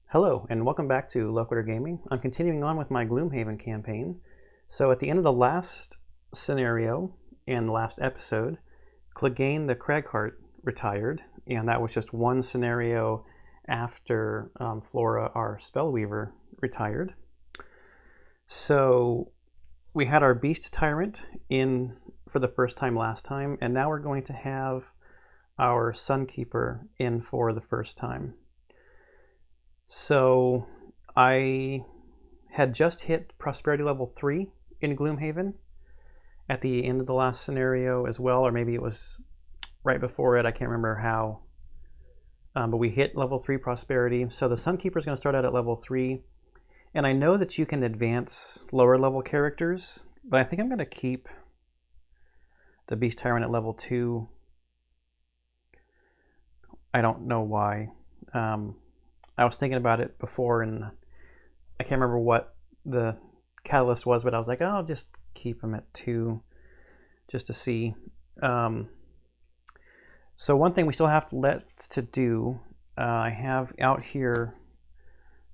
Hello, and welcome back to Loquitur Gaming. I'm continuing on with my Gloomhaven campaign. So at the end of the last scenario and the last episode, Clegane the Cragheart retired, and that was just one scenario after Flora, our Spellweaver, retired. So we had our Beast Tyrant in for the first time last time, and now we're going to have our Sunkeeper in for the first time. So I had just hit Prosperity level 3 in Gloomhaven at the end of the last scenario as well, or maybe it was right before it, I can't remember how. But we hit level 3 Prosperity. So the Sunkeeper is going to start out at level 3. And I know that you can advance lower level characters, but I think I'm going to keep the Beast Tyrant at level 2. I don't know why. I was thinking about it before, and I can't remember what the catalyst was, but I was like, oh, I'll just keep him at 2 just to see. So one thing we still have left to do, I have out here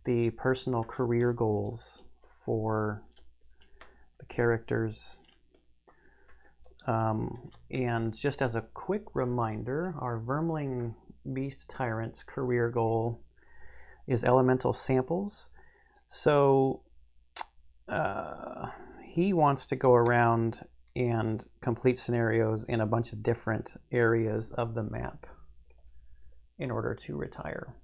the personal career goals for the characters. And just as a quick reminder, our Vermling Beast Tyrant's career goal is elemental samples. So he wants to go around and complete scenarios in a bunch of different areas of the map in order to retire.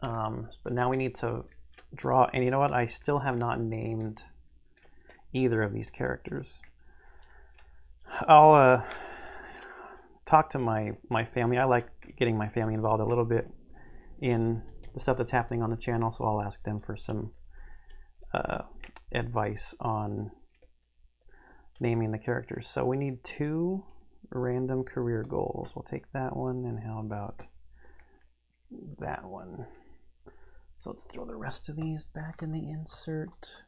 But now we need to draw, and you know what? I still have not named either of these characters. I'll talk to my family. I like getting my family involved a little bit in the stuff that's happening on the channel, so I'll ask them for some advice on naming the characters. So we need 2 random career goals. We'll take that one, and how about that one? So let's throw the rest of these back in the insert.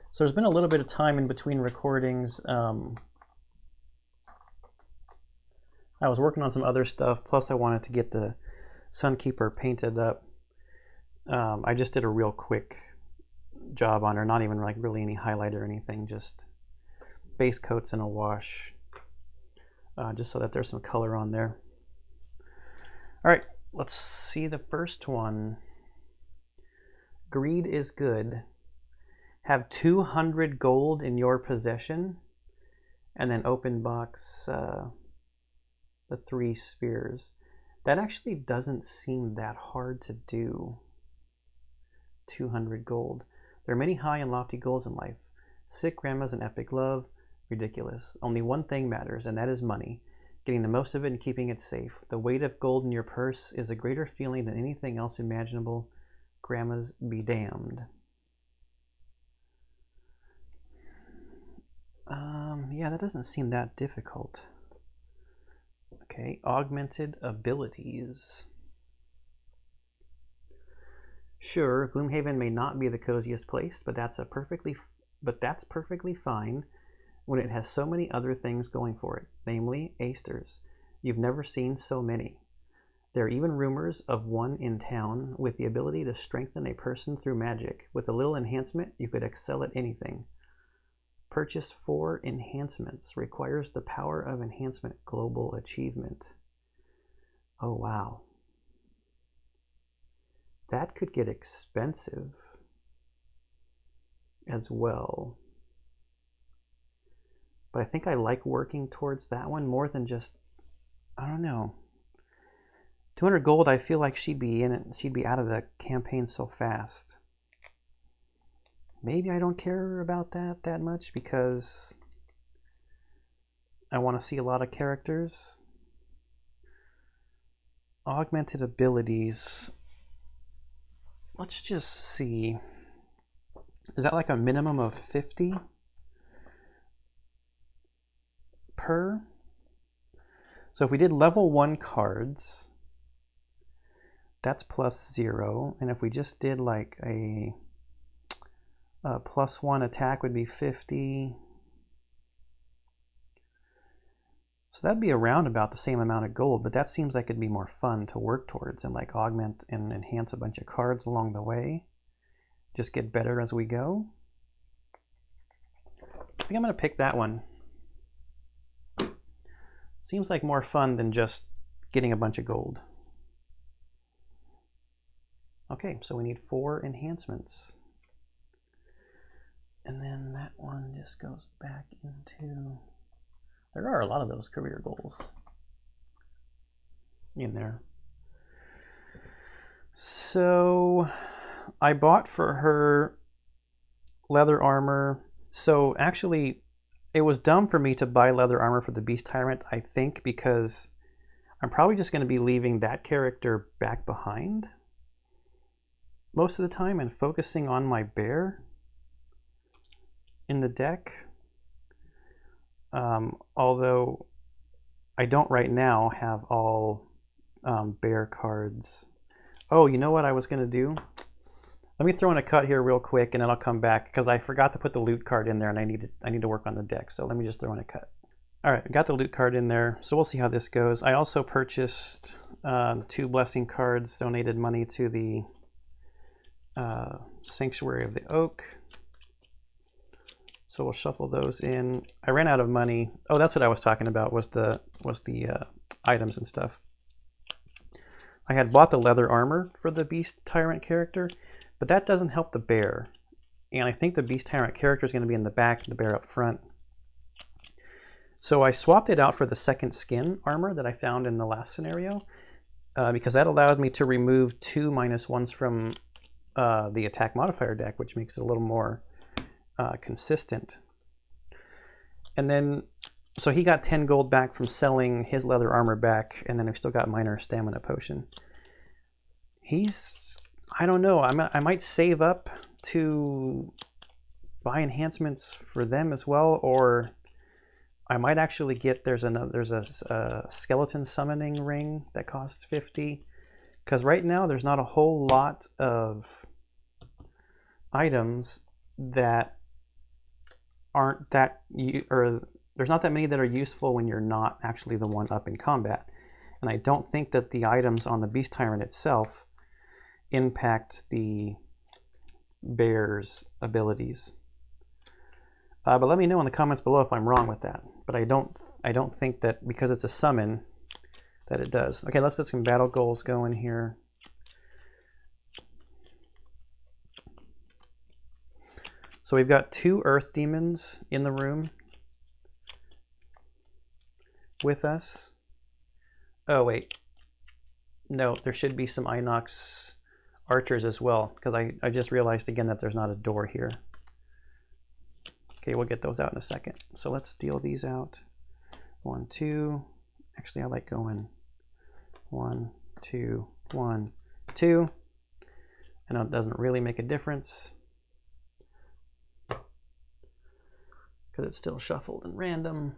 So there's been a little bit of time in between recordings. I was working on some other stuff, plus I wanted to get the Sunkeeper painted up. I just did a real quick job on her, not even like really any highlight or anything, just base coats and a wash, just so that there's some color on there. All right, let's see the first one. Greed is good. Have 200 gold in your possession, and then open box the 3 spears. That actually doesn't seem that hard to do. 200 gold. There are many high and lofty goals in life. Sick grandmas and epic love. Ridiculous. Only one thing matters, and that is money. Getting the most of it and keeping it safe. The weight of gold in your purse is a greater feeling than anything else imaginable. Grandmas be damned. Yeah, that doesn't seem that difficult. Okay, augmented abilities. Sure, Gloomhaven may not be the coziest place, but that's perfectly fine when it has so many other things going for it, namely Asters. You've never seen so many. There are even rumors of one in town with the ability to strengthen a person through magic. With a little enhancement, you could excel at anything. Purchase 4 enhancements. Requires the power of enhancement global achievement. Oh, wow. That could get expensive as well. But I think I like working towards that one more than just, I don't know. 200 gold, I feel like she'd be in it. She'd be out of the campaign so fast. Maybe I don't care about that much because I want to see a lot of characters. Augmented abilities. Let's just see. Is that like a minimum of 50 per? So if we did level 1 cards, that's +0. And if we just did like a +1 attack would be 50. So that'd be around about the same amount of gold, but that seems like it'd be more fun to work towards and like augment and enhance a bunch of cards along the way. Just get better as we go. I think I'm going to pick that one. Seems like more fun than just getting a bunch of gold. Okay, so we need 4 enhancements. And then that one just goes back into... There are a lot of those career goals in there. So I bought for her leather armor. So actually, it was dumb for me to buy leather armor for the Beast Tyrant, I think, because I'm probably just going to be leaving that character back behind most of the time and focusing on my bear in the deck. Although I don't right now have all bear cards. Oh, you know what I was going to do? Let me throw in a cut here real quick and then I'll come back because I forgot to put the loot card in there and I need to work on the deck. So let me just throw in a cut. All right, I got the loot card in there. So we'll see how this goes. I also purchased 2 blessing cards, donated money to the Sanctuary of the Oak. So we'll shuffle those in. I ran out of money. Oh, that's what I was talking about, was the items and stuff. I had bought the leather armor for the Beast Tyrant character, but that doesn't help the bear. And I think the Beast Tyrant character is going to be in the back, the bear up front. So I swapped it out for the second skin armor that I found in the last scenario, because that allows me to remove 2 -1s from the attack modifier deck, which makes it a little more consistent. And then, so he got 10 gold back from selling his leather armor back, and then we still got minor stamina potion. He's, I don't know, I might save up to buy enhancements for them as well, or I might actually get, there's a skeleton summoning ring that costs 50, because right now there's not a whole lot of items that aren't that, or there's not that many that are useful when you're not actually the one up in combat. And I don't think that the items on the Beast Tyrant itself impact the bear's abilities. But let me know in the comments below if I'm wrong with that. But I don't think that because it's a summon that it does. Okay, let's get some battle goals going here. So we've got 2 earth demons in the room with us. Oh wait, no, there should be some Inox archers as well, because I just realized again that there's not a door here. Okay, we'll get those out in a second. So let's deal these out. 1, 2. Actually, I like going 1, 2, 1, 2. I know it doesn't really make a difference because it's still shuffled and random.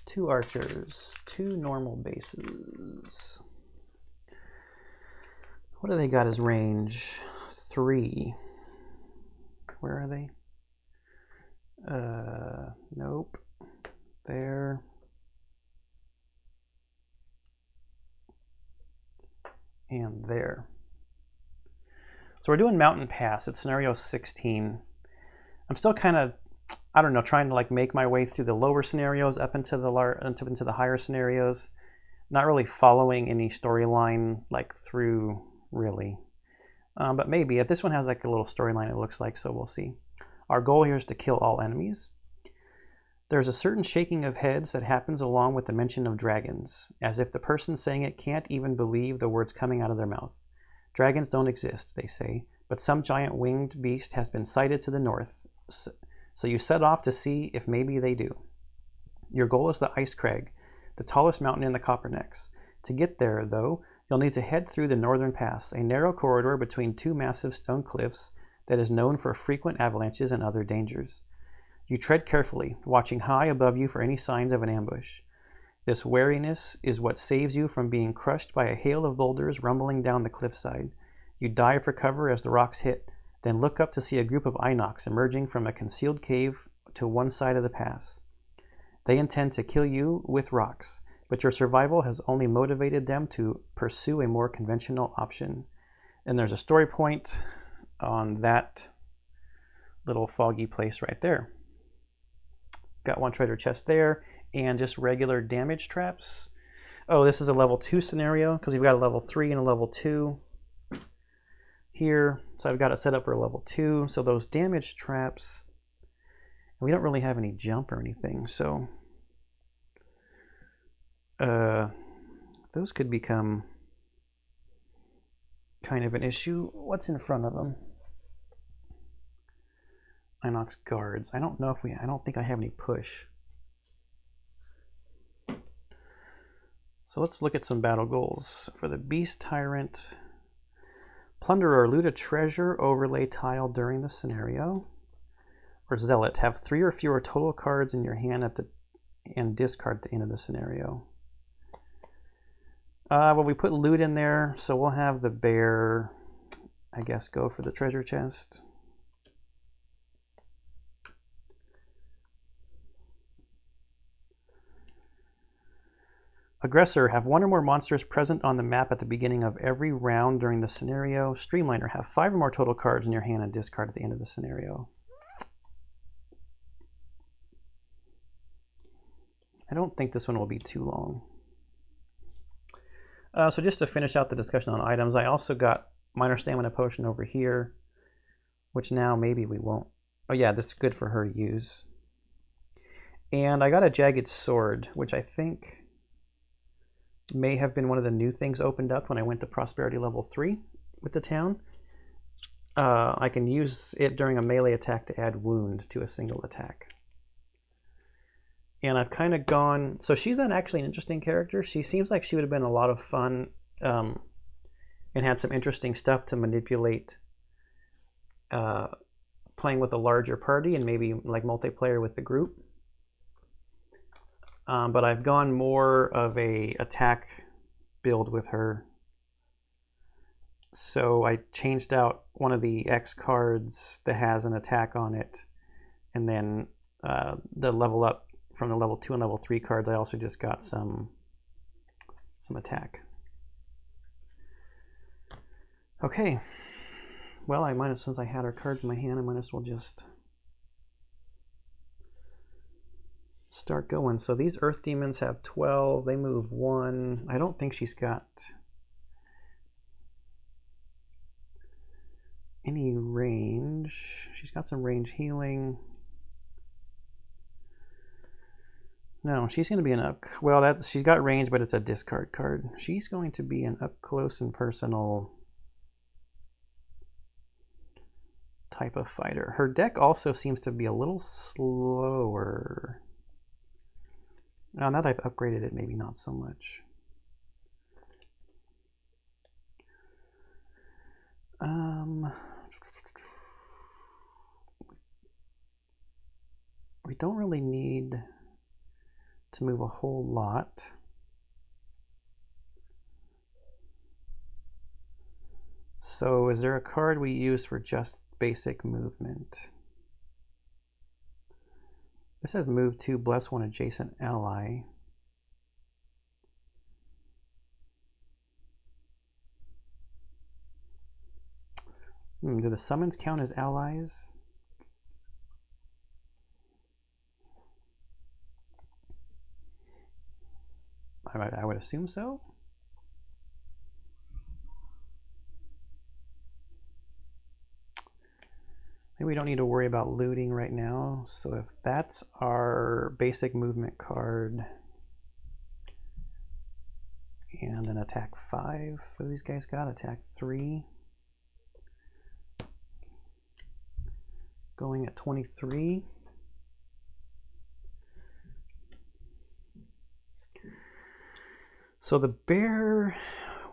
2 archers, 2 normal bases. What do they got as range? 3. Where are they? Nope. There. And there. So we're doing Mountain Pass. It's scenario 16. I'm still kind of, I don't know, trying to like make my way through the lower scenarios up into the higher scenarios. Not really following any storyline like through really. But maybe. If this one has like a little storyline, it looks like, so we'll see. Our goal here is to kill all enemies. There's a certain shaking of heads that happens along with the mention of dragons, as if the person saying it can't even believe the words coming out of their mouth. Dragons don't exist, they say, but some giant winged beast has been sighted to the north, so you set off to see if maybe they do. Your goal is the Ice Crag, the tallest mountain in the Coppernecks. To get there, though, you'll need to head through the Northern Pass, a narrow corridor between 2 massive stone cliffs that is known for frequent avalanches and other dangers. You tread carefully, watching high above you for any signs of an ambush. This wariness is what saves you from being crushed by a hail of boulders rumbling down the cliffside. You dive for cover as the rocks hit, then look up to see a group of Inox emerging from a concealed cave to one side of the pass. They intend to kill you with rocks, but your survival has only motivated them to pursue a more conventional option. And there's a story point on that little foggy place right there. Got one treasure chest there, and just regular damage traps. Oh, this is a level 2 scenario, because we've got a level 3 and a level 2 here. So I've got it set up for a level 2. So those damage traps, we don't really have any jump or anything, so those could become kind of an issue. What's in front of them? Inox guards. I don't think I have any push. So let's look at some battle goals. For the Beast Tyrant, plunder or loot a treasure overlay tile during the scenario. Or Zealot, have 3 or fewer total cards in your hand and discard at the end of the scenario. Well, we put loot in there, so we'll have the bear, I guess, go for the treasure chest. Aggressor, have 1 or more monsters present on the map at the beginning of every round during the scenario. Streamliner, have 5 or more total cards in your hand and discard at the end of the scenario. I don't think this one will be too long. So just to finish out the discussion on items, I also got minor stamina potion over here, which now maybe we won't. Oh yeah, that's good for her to use. And I got a jagged sword, which I think may have been one of the new things opened up when I went to Prosperity level 3 with the town. I can use it during a melee attack to add wound to a single attack. And I've kind of gone... So she's actually an interesting character. She seems like she would have been a lot of fun and had some interesting stuff to manipulate playing with a larger party and maybe like multiplayer with the group. But I've gone more of a attack build with her. So I changed out one of the X cards that has an attack on it. And then the level up from the level 2 and level 3 cards, I also just got some attack. Okay. Well, since I had her cards in my hand, I might as well just start going. So these Earth Demons have 12. They move 1. I don't think she's got any range. She's got some range healing. No, she's going to be an up... Well, she's got range, but it's a discard card. She's going to be an up close and personal type of fighter. Her deck also seems to be a little slower. Now that I've upgraded it, maybe not so much. We don't really need to move a whole lot. So is there a card we use for just basic movement? This says move 2, bless 1 adjacent ally. Do the summons count as allies? I would assume so. Maybe we don't need to worry about looting right now. So if that's our basic movement card and an attack 5, what do these guys got? Attack 3. Going at 23. So the bear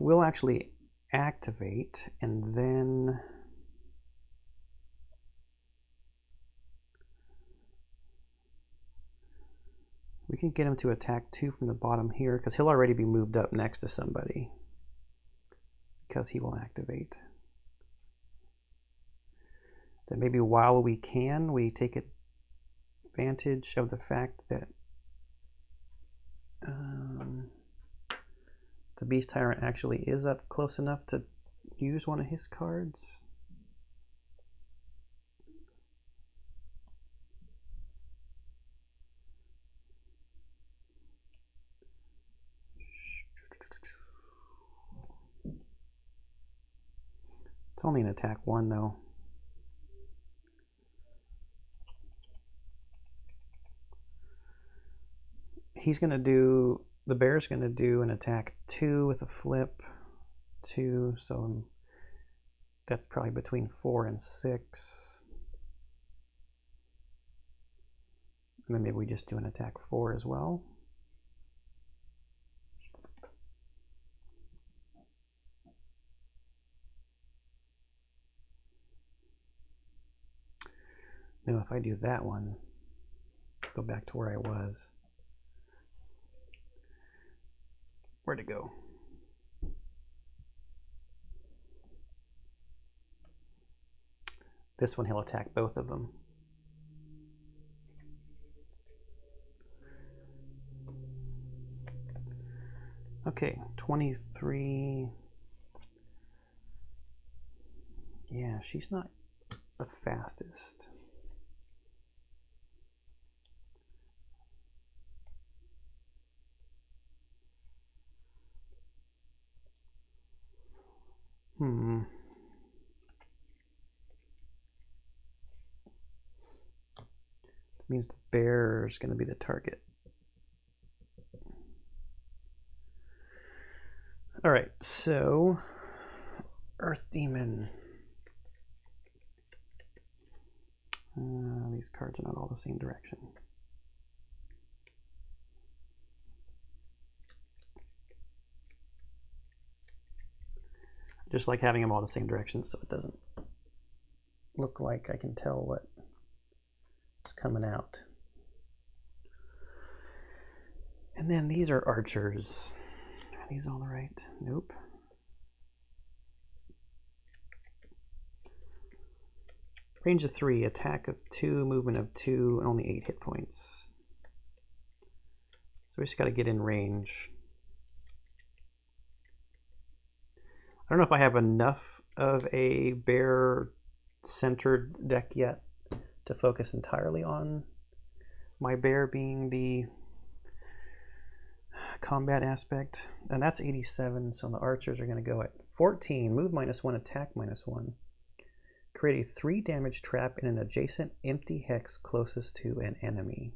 will actually activate, and then we can get him to attack 2 from the bottom here, because he'll already be moved up next to somebody, because he will activate. Then maybe while we can, we take advantage of the fact that the Beast Tyrant actually is up close enough to use one of his cards. It's only an attack 1 though. He's going to do, the bear's going to do an attack 2 with a flip 2, so that's probably between 4 and 6. And then maybe we just do an attack 4 as well. No, if I do that one, go back to where I was. Where'd it go? This one, he'll attack both of them. Okay, 23. Yeah, she's not the fastest. That means the bear's going to be the target. All right, so Earth Demon. These cards are not all the same direction. Just like having them all the same direction so it doesn't look like I can tell what is coming out. And then these are archers. Are these all right? Nope. Range of 3, attack of 2, movement of 2, and only 8 hit points. So we just got to get in range. I don't know if I have enough of a bear-centered deck yet to focus entirely on my bear being the combat aspect. And that's 87, so the archers are going to go at 14. Move -1, attack -1. Create a 3 damage trap in an adjacent empty hex closest to an enemy.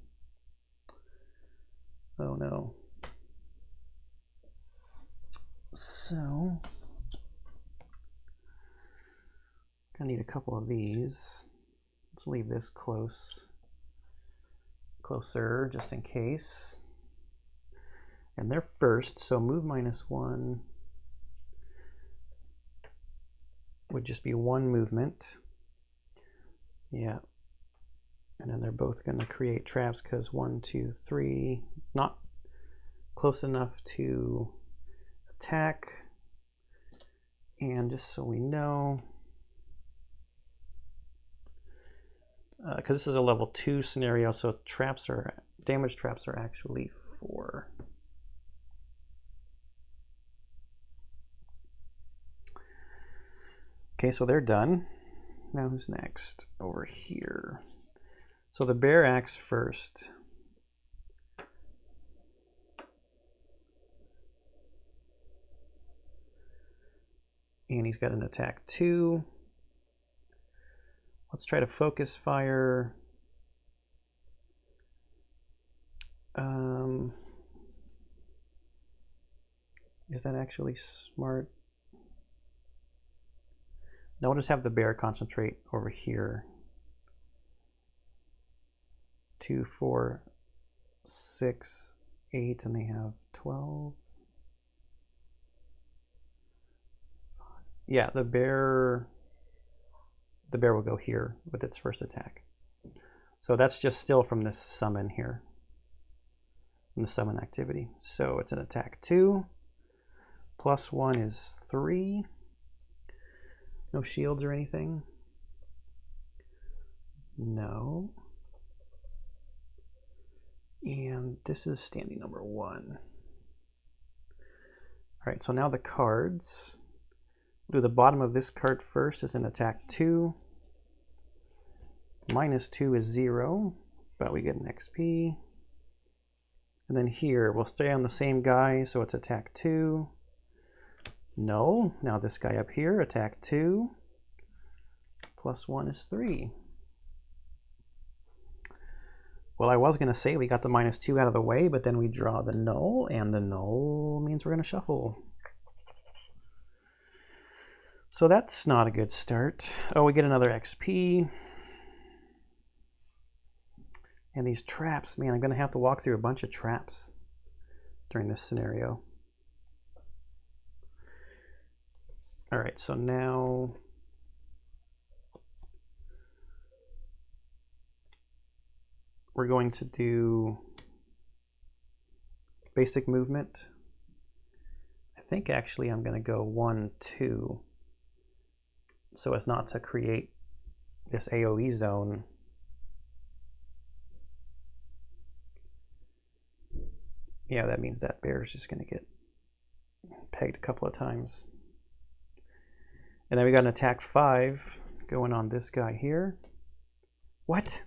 Oh no. So I need a couple of these. Let's leave this closer just in case. And they're first, so move -1 would just be 1 movement. Yeah. And then they're both going to create traps because 1, 2, 3, not close enough to attack. And just so we know, because this is a level 2 scenario, so damage traps are actually 4. Okay, so they're done. Now who's next? Over here. So the bear acts first. And he's got an attack 2. Let's try to focus fire. Is that actually smart? Now we'll just have the bear concentrate over here. 2, 4, 6, 8, and they have 12. Yeah, the bear will go here with its first attack. So that's just still from this summon here, from the summon activity. So it's an attack 2. +1 is 3. No shields or anything? No. And this is standing number 1. All right, so now the cards. We'll do the bottom of this card first as an attack 2. -2 is 0, but we get an XP. And then here, we'll stay on the same guy, so it's attack 2. No, now this guy up here, attack 2. +1 is 3. Well, I was going to say we got the -2 out of the way, but then we draw the null, and the null means we're going to shuffle. So that's not a good start. Oh, we get another XP. And these traps, man, I'm going to have to walk through a bunch of traps during this scenario. All right, so now we're going to do basic movement. I think actually I'm going to go 1, 2, so as not to create this AoE zone. Yeah, that means that bear is just going to get pegged a couple of times. And then we got an attack 5 going on this guy here. What?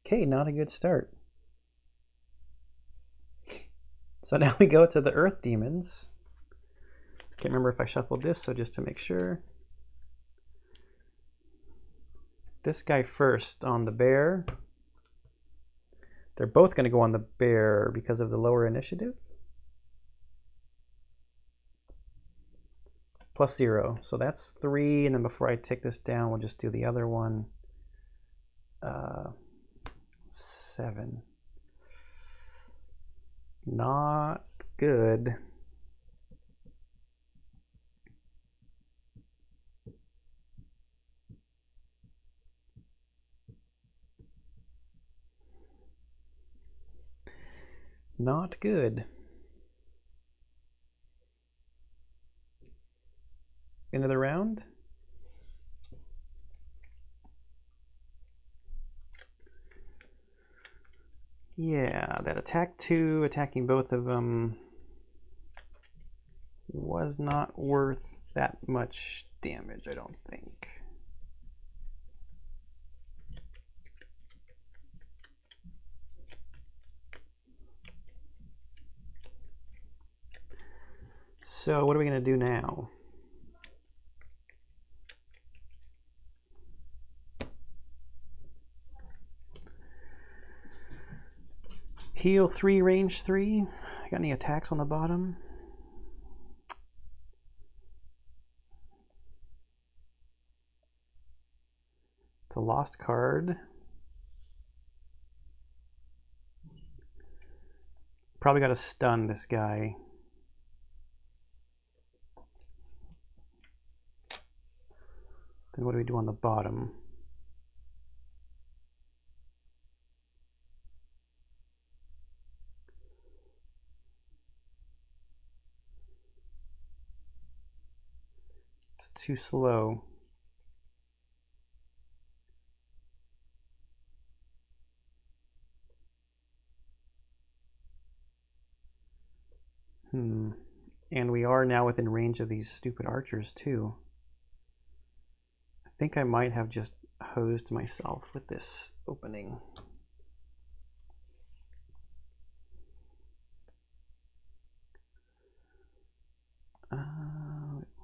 Okay, not a good start. So now we go to the Earth Demons. Can't remember if I shuffled this, so just to make sure. This guy first on the bear. They're both going to go on the bear because of the lower initiative. +0, so that's 3, and then before I take this down, we'll just do the other one. 7. Not good. Not good. End of the round. Yeah, that attack 2, attacking both of them, was not worth that much damage, I don't think. So what are we going to do now? Heal 3, range 3. Got any attacks on the bottom? It's a lost card. Probably got to stun this guy. Then what do we do on the bottom? It's too slow. And we are now within range of these stupid archers too. I think I might have just hosed myself with this opening.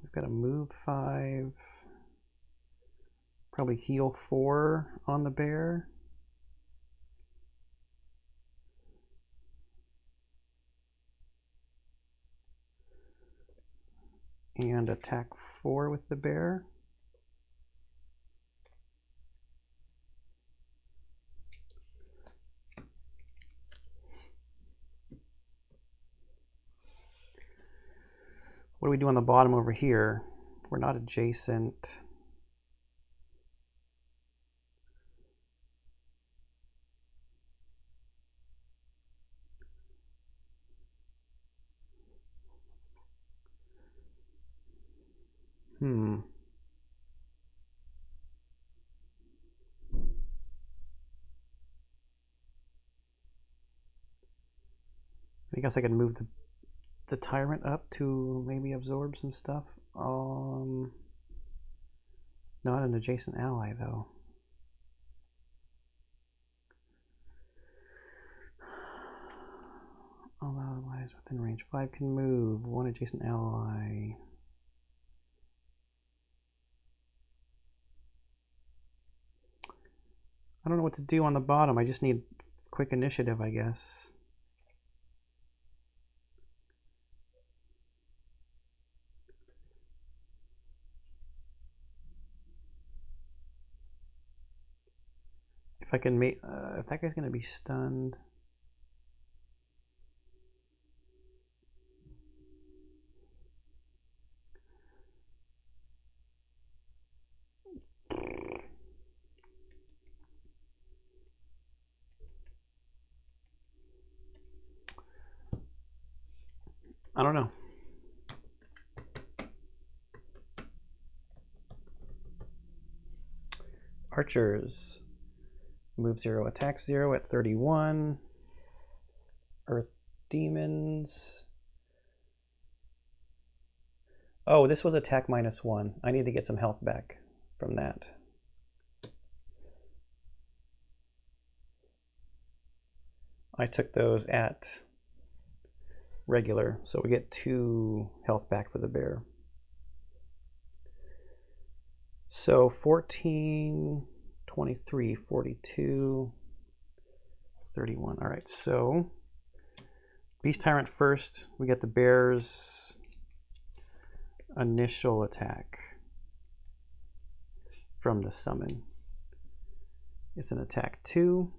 We've got to move 5. Probably heal 4 on the bear. And attack 4 with the bear. What do we do on the bottom over here? We're not adjacent. I guess I could move the Tyrant up to maybe absorb some stuff. Not an adjacent ally, though. All allies within range 5 can move. One adjacent ally. I don't know what to do on the bottom. I just need quick initiative, I guess. If I can make, if that guy's gonna be stunned. I don't know. Archers. Move 0, attack 0 at 31. Earth demons. Oh, this was attack -1. I need to get some health back from that. I took those at regular, so we get 2 health back for the bear. So 14, 23, 42, 31. All right, so Beast Tyrant first. We get the bear's initial attack from the summon. It's an attack 2.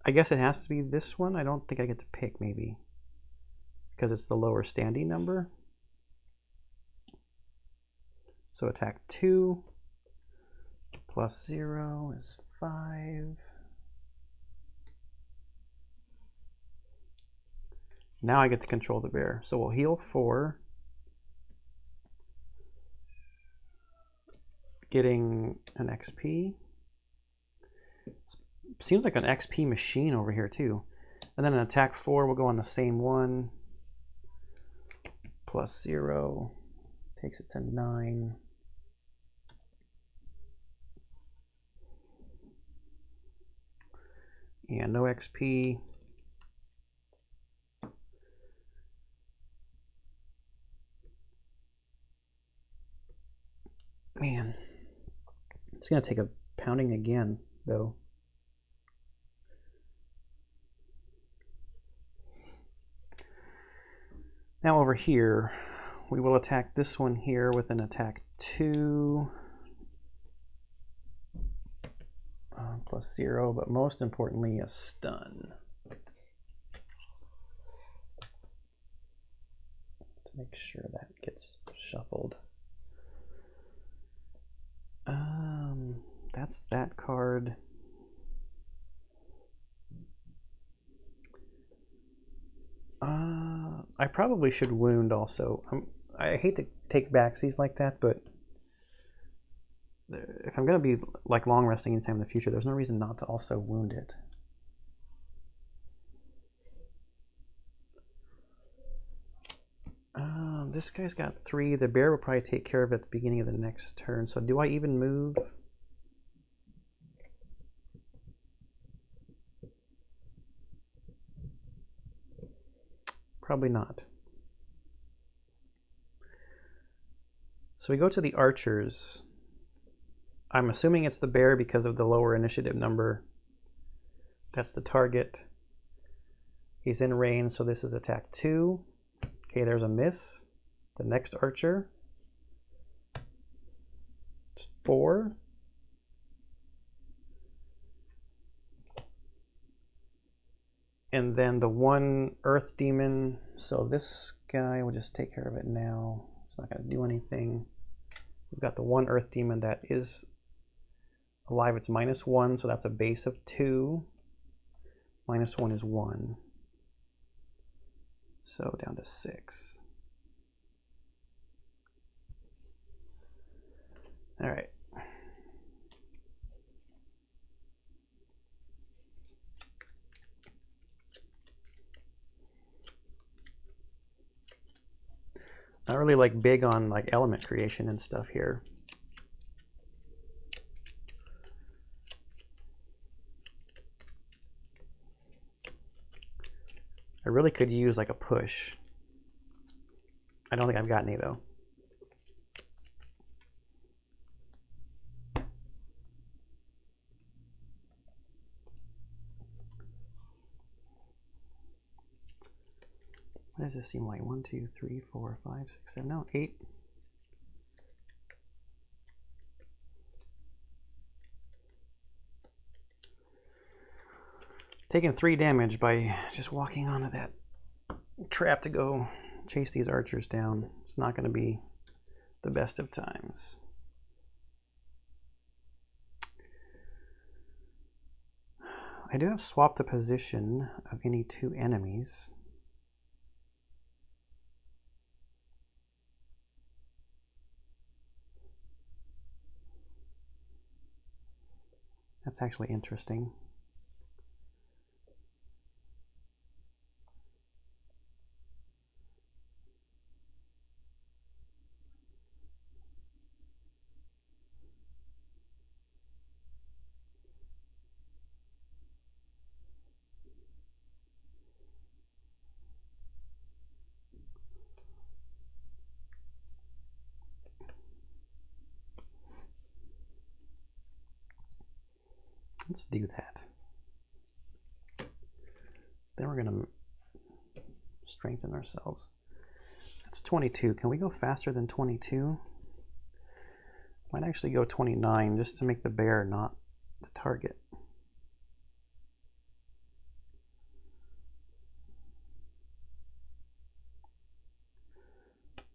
I guess it has to be this one. I don't think I get to pick, maybe, because it's the lower standing number. So attack 2 plus 0 is 5. Now I get to control the bear. So we'll heal 4. Getting an XP. Seems like an XP machine over here too. And then an attack 4 will go on the same one. Plus 0 takes it to 9. And no XP. Man, it's gonna take a pounding again, though. Now over here, we will attack this one here with an attack 2. Plus 0, but most importantly, a stun. To make sure that gets shuffled. That's that card. I probably should wound also. I hate to take backsies like that, but if I'm going to be like long resting anytime in the future, there's no reason not to also wound it. This guy's got 3. The bear will probably take care of it at the beginning of the next turn. So do I even move? Probably not. So we go to the archers. I'm assuming it's the bear because of the lower initiative number. That's the target. He's in range, so this is attack 2. Okay, there's a miss. The next archer. 4. And then the one earth demon. So this guy will just take care of it now. It's not going to do anything. We've got the one earth demon that is alive. It's -1, so that's a base of 2. -1 is 1. So down to 6. All right. Not really like big on like element creation and stuff here. I really could use like a push. I don't think I've got any though. What does this seem like? 1, 2, 3, 4, 5, 6, 7, no, 8. Taking 3 damage by just walking onto that trap to go chase these archers down. It's not going to be the best of times. I do have swapped the position of any 2 enemies. That's actually interesting. Let's do that. Then we're going to strengthen ourselves. That's 22. Can we go faster than 22? Might actually go 29 just to make the bear not the target.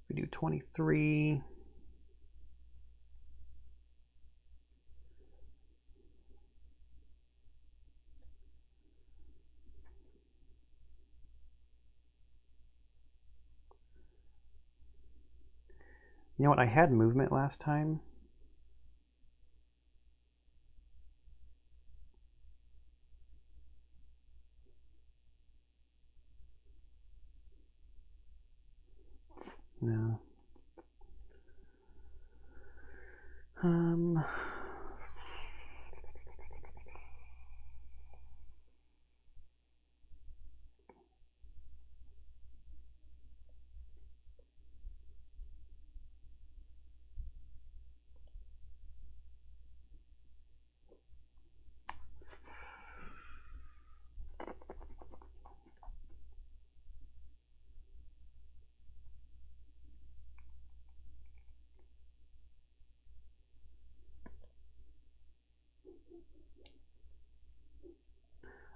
If we do 23, you know what, I had movement last time. No.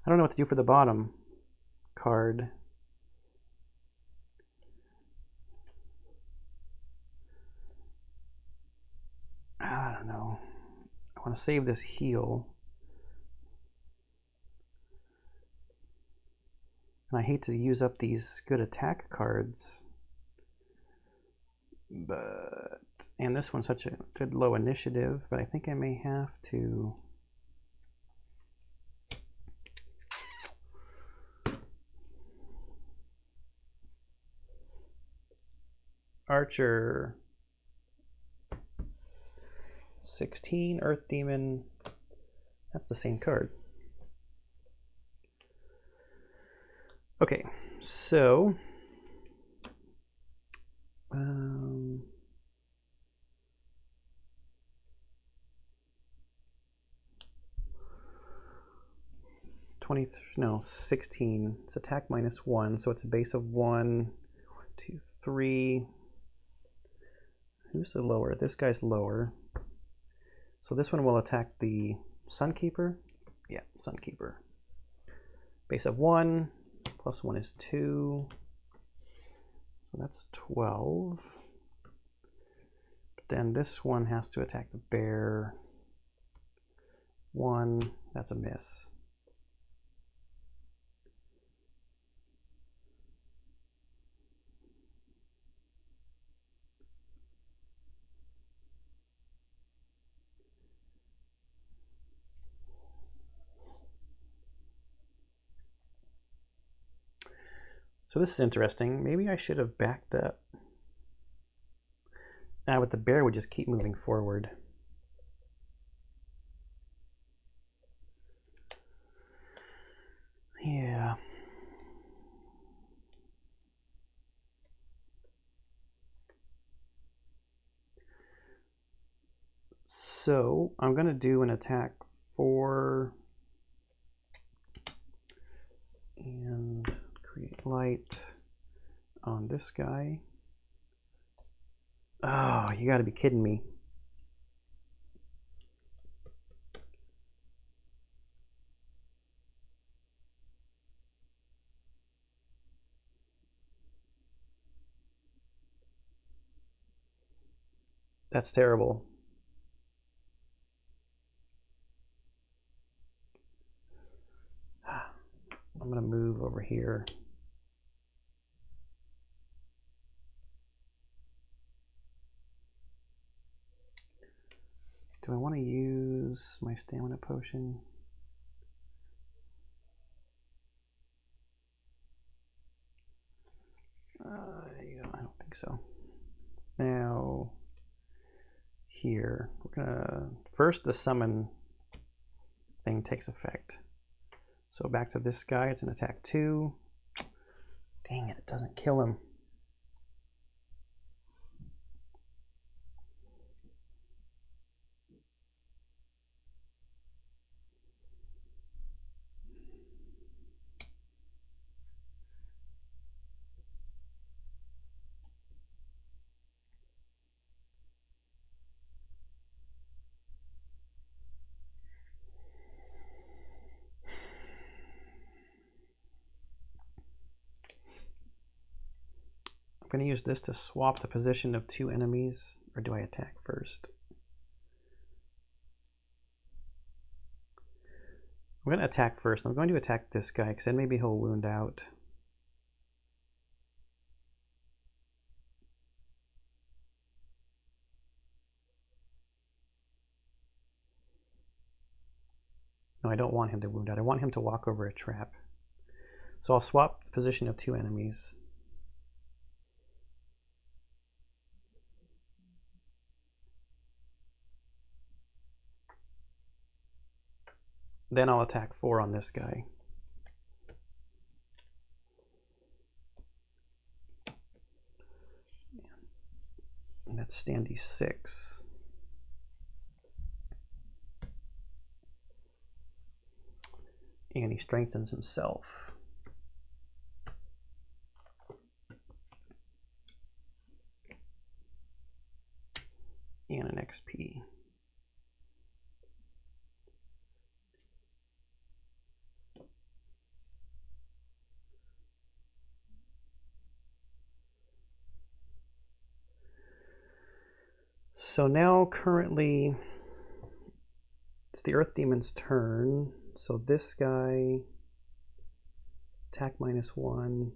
I don't know what to do for the bottom card. I don't know. I want to save this heal. And I hate to use up these good attack cards. And this one's such a good low initiative, but I think I may have to... Archer, 16, Earth Demon, that's the same card. Okay, so 16. It's attack -1, so it's a base of 1, 2, 3. Who's the lower? This guy's lower. So this one will attack the Sunkeeper. Yeah, Sunkeeper. Base of 1, +1 is 2. So that's 12. But then this one has to attack the bear. 1, that's a miss. So this is interesting. Maybe I should have backed up Now with the bear, we just keep moving forward. Yeah. So I'm going to do an attack 4 and create light on this guy. Oh, you got to be kidding me. That's terrible. I'm going to move over here. Do I want to use my stamina potion? I don't think so. Now, here, we're gonna, first the summon thing takes effect. So back to this guy, it's an attack 2. Dang it, it doesn't kill him. I'm going to use this to swap the position of 2 enemies, or do I attack first? I'm going to attack first. I'm going to attack this guy because then maybe he'll wound out. No, I don't want him to wound out. I want him to walk over a trap. So I'll swap the position of 2 enemies. Then I'll attack 4 on this guy. And that's standy 6. And he strengthens himself. And an XP. So now currently it's the Earth Demon's turn. So this guy, attack -1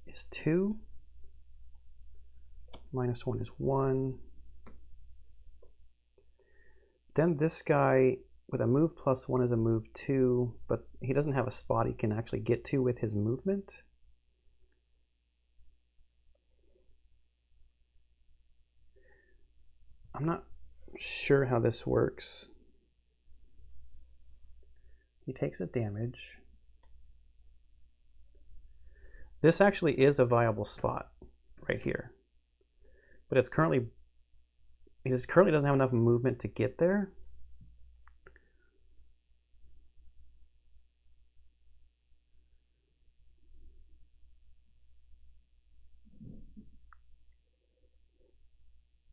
is 2. -1 is 1. Then this guy with a move +1 is a move 2, but he doesn't have a spot he can actually get to with his movement. I'm not sure how this works. He takes a damage. This actually is a viable spot right here. But it's currently, he just currently doesn't have enough movement to get there.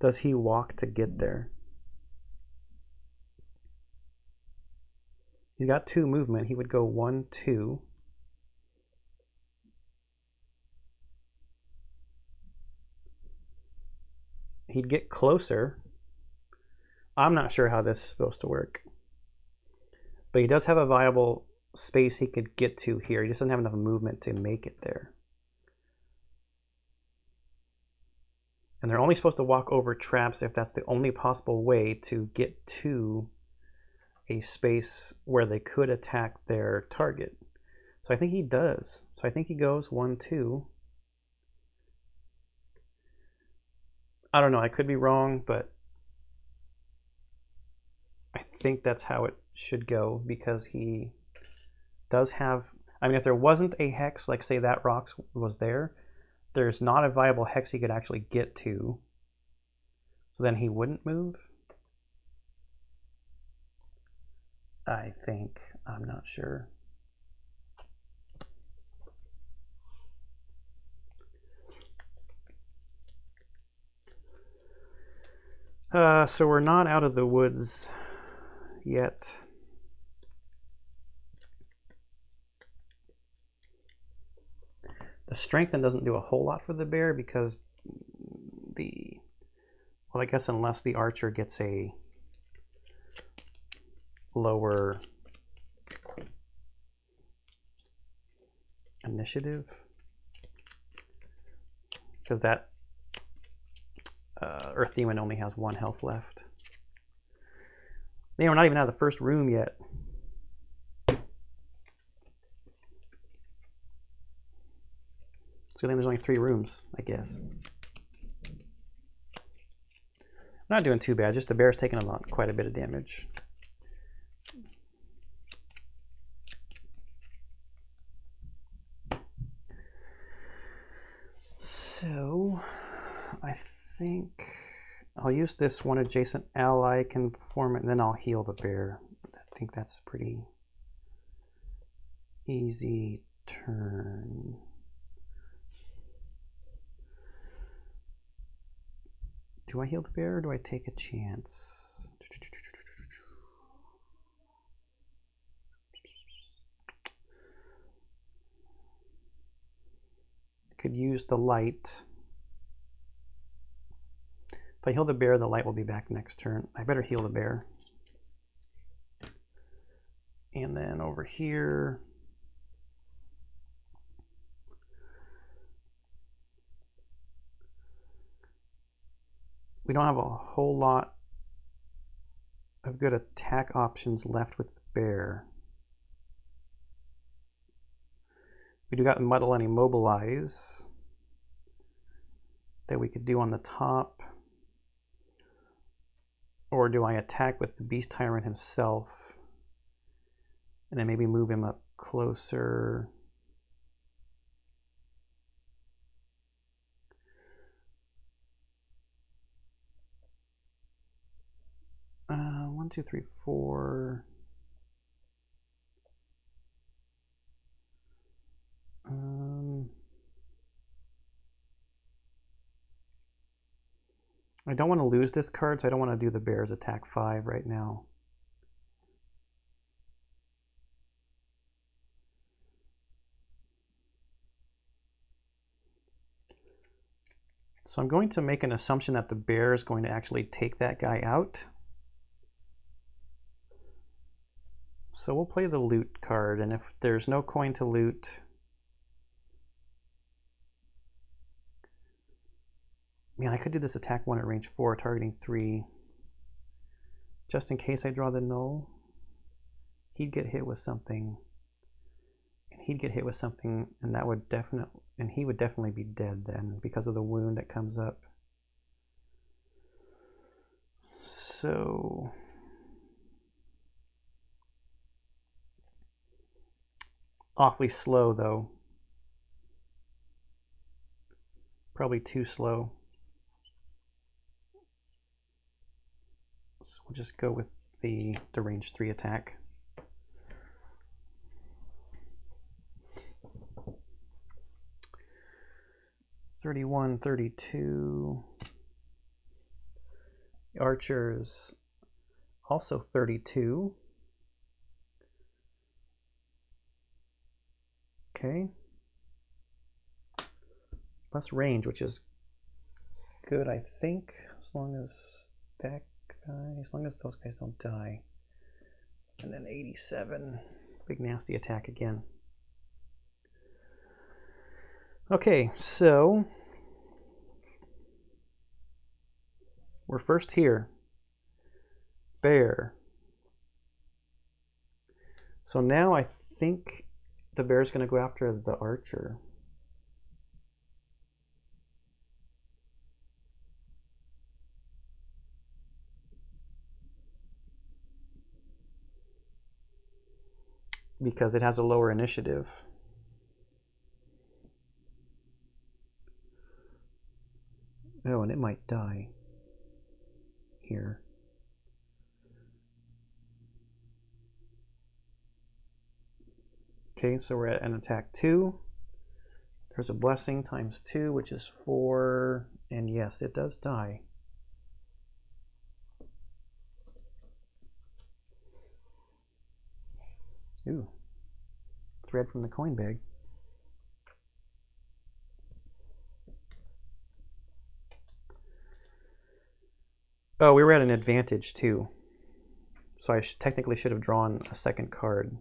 Does he walk to get there? He's got 2 movement. He would go 1, 2. He'd get closer. I'm not sure how this is supposed to work. But he does have a viable space he could get to here. He just doesn't have enough movement to make it there. And they're only supposed to walk over traps if that's the only possible way to get to a space where they could attack their target. So I think he does. So I think he goes 1, 2. I don't know, I could be wrong, but I think that's how it should go, because he does have, I mean, if there wasn't a hex, like say that rock was there, there's not a viable hex he could actually get to. So then he wouldn't move. I think. I'm not sure. So we're not out of the woods yet. The strengthen doesn't do a whole lot for the bear because well, I guess unless the archer gets a lower initiative, because that Earth Demon only has 1 health left. Man, we're not even out of the first room yet. So then there's only 3 rooms, I guess. I'm not doing too bad, just the bear's taking quite a bit of damage. So I think I'll use this one adjacent ally can perform it, and then I'll heal the bear. I think that's a pretty easy turn. Do I heal the bear or do I take a chance? Could use the light. If I heal the bear, the light will be back next turn. I better heal the bear. And then over here, we don't have a whole lot of good attack options left with the bear. We do got Muddle and Immobilize that we could do on the top. Or do I attack with the Beast Tyrant himself and then maybe move him up closer? One, two, three, four. I don't want to lose this card, so I don't want to do the bear's attack 5 right now. So I'm going to make an assumption that the bear is going to actually take that guy out. So we'll play the loot card, and if there's no coin to loot, man, I could do this attack 1 at range 4, targeting 3. Just in case I draw the null, he'd get hit with something, and he'd get hit with something, and that would definitely, and he would definitely be dead then because of the wound that comes up. So awfully slow though. Probably too slow. So we'll just go with the range 3 attack. $31, $32. The archers also 32. Okay. Less range, which is good, I think, as long as that guy, as long as those guys don't die. And then 87, big nasty attack again. Okay, so we're first here. Bear. So now I think the bear's going to go after the archer. because it has a lower initiative. Oh, and it might die here. Okay, so we're at an attack 2. There's a blessing times 2, which is 4. And yes, it does die. Ooh, thread from the coin bag. Oh, we were at an advantage too. So I technically should have drawn a second card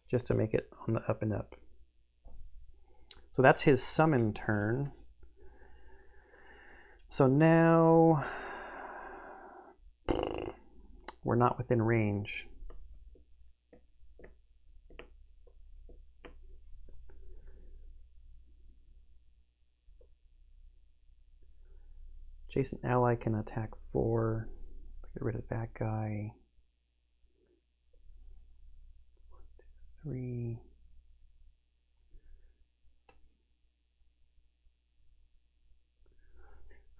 just to make it on the up and up. So that's his summon turn. So now we're not within range. Adjacent ally can attack 4. Get rid of that guy. 1, 2, 3.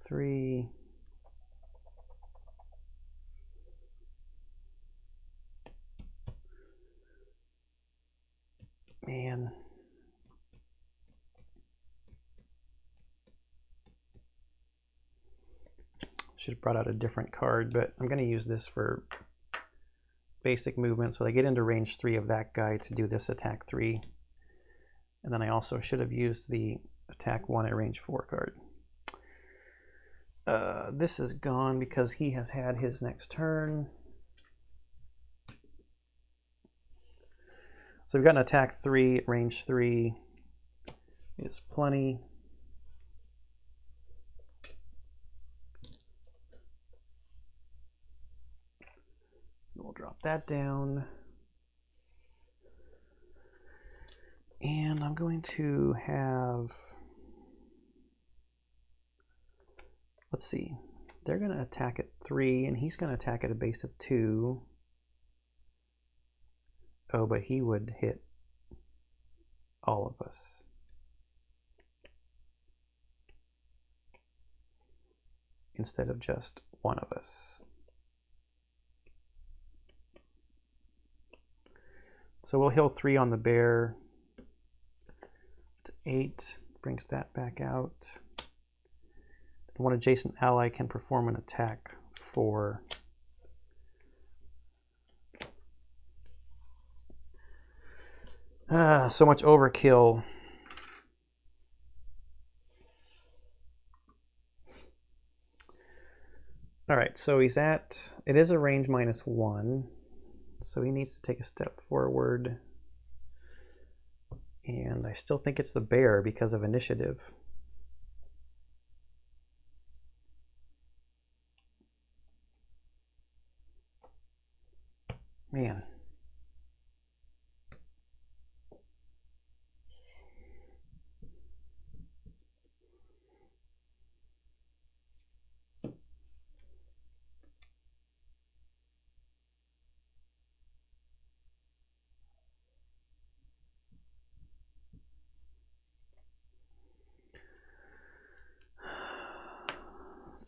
Three. Man. Should have brought out a different card, but I'm going to use this for basic movement. So I get into range 3 of that guy to do this attack 3. And then I also should have used the attack 1 at range 4 card. This is gone because he has had his next turn. So we've got an attack 3 at range 3 is plenty. We'll drop that down. And I'm going to have, let's see, they're going to attack at 3, and he's going to attack at a base of 2. Oh, but he would hit all of us. Instead of just one of us. So we'll heal 3 on the bear. To 8, brings that back out. One adjacent ally can perform an attack 4. So much overkill. All right, so he's at, it is a range -1. So he needs to take a step forward. And I still think it's the bear because of initiative. Man.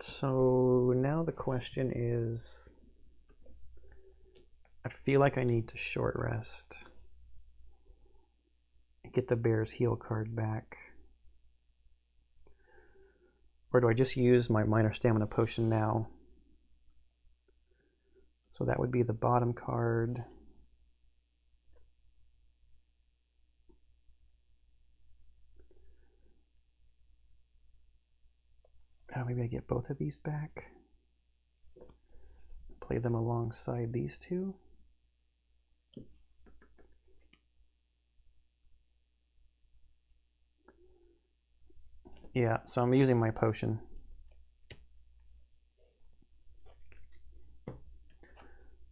So now the question is, I feel like I need to short rest and get the bear's heal card back. Or do I just use my minor stamina potion now? So that would be the bottom card. Maybe I get both of these back. Play them alongside these two. Yeah, so I'm using my potion.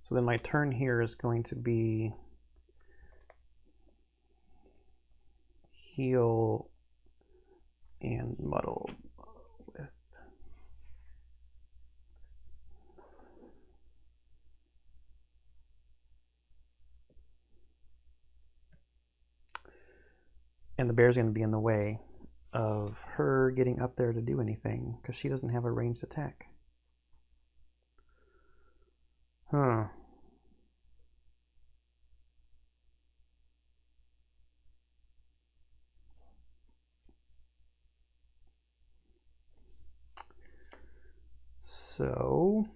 So then my turn here is going to be heal and muddle with. And the bear's going to be in the way of her getting up there to do anything because she doesn't have a ranged attack. Huh. So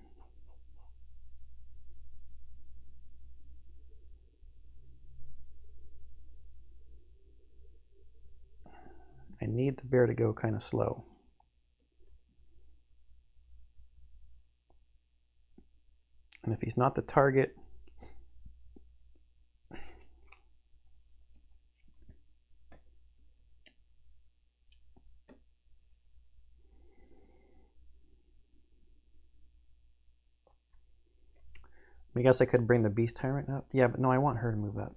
I need the bear to go kind of slow. And if he's not the target, I guess I could bring the Beast Tyrant up. Yeah, but no, I want her to move up.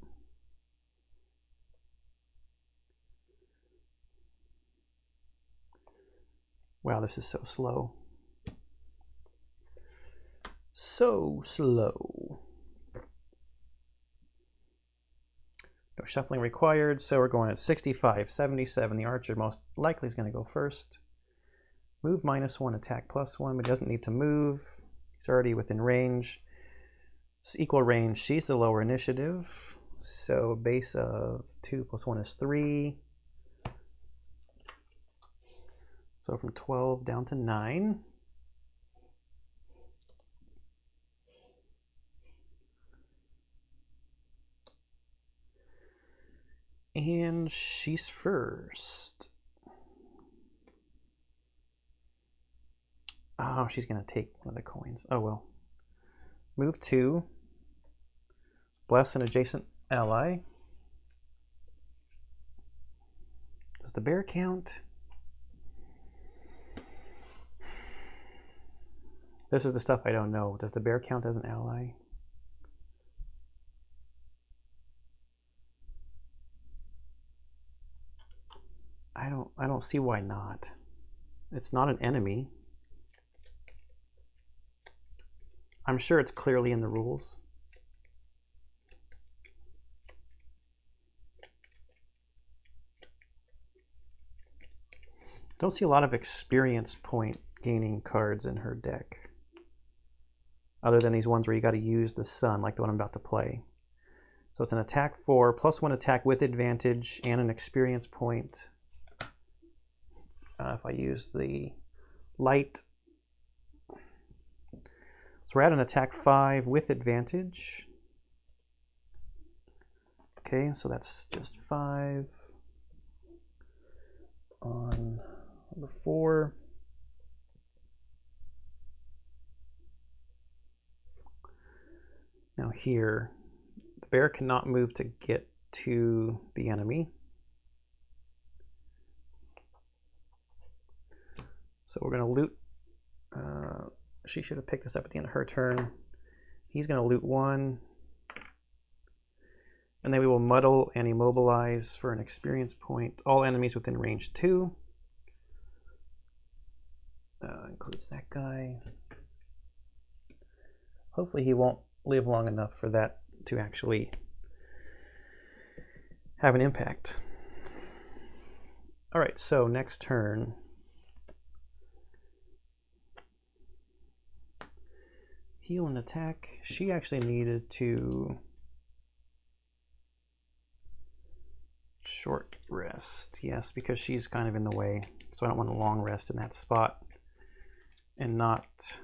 Wow, this is so slow. So slow. No shuffling required, so we're going at 65, 77. The archer most likely is going to go first. Move -1, attack +1, but he doesn't need to move. He's already within range. It's equal range. She's the lower initiative. So a base of 2 + 1 is 3. So from 12 down to 9. And she's first. Oh, she's going to take one of the coins. Oh, well. Move 2. Bless an adjacent ally. Does the bear count? This is the stuff I don't know. Does the bear count as an ally? I don't see why not. It's not an enemy. I'm sure it's clearly in the rules. Don't see a lot of experience point gaining cards in her deck. Other than these ones where you got to use the sun, like the one I'm about to play. So it's an attack 4, +1 attack with advantage, and an experience point. If I use the light. So we're at an attack 5 with advantage. Okay, so that's just 5 on number 4. Now here, the bear cannot move to get to the enemy. So we're going to loot. She should have picked this up at the end of her turn. He's going to loot 1. And then we will muddle and immobilize for an experience point. All enemies within range 2. Includes that guy. Hopefully he won't live long enough for that to actually have an impact. All right, so next turn. Heal and attack. She actually needed to short rest. Yes, because she's kind of in the way. So I don't want a long rest in that spot and not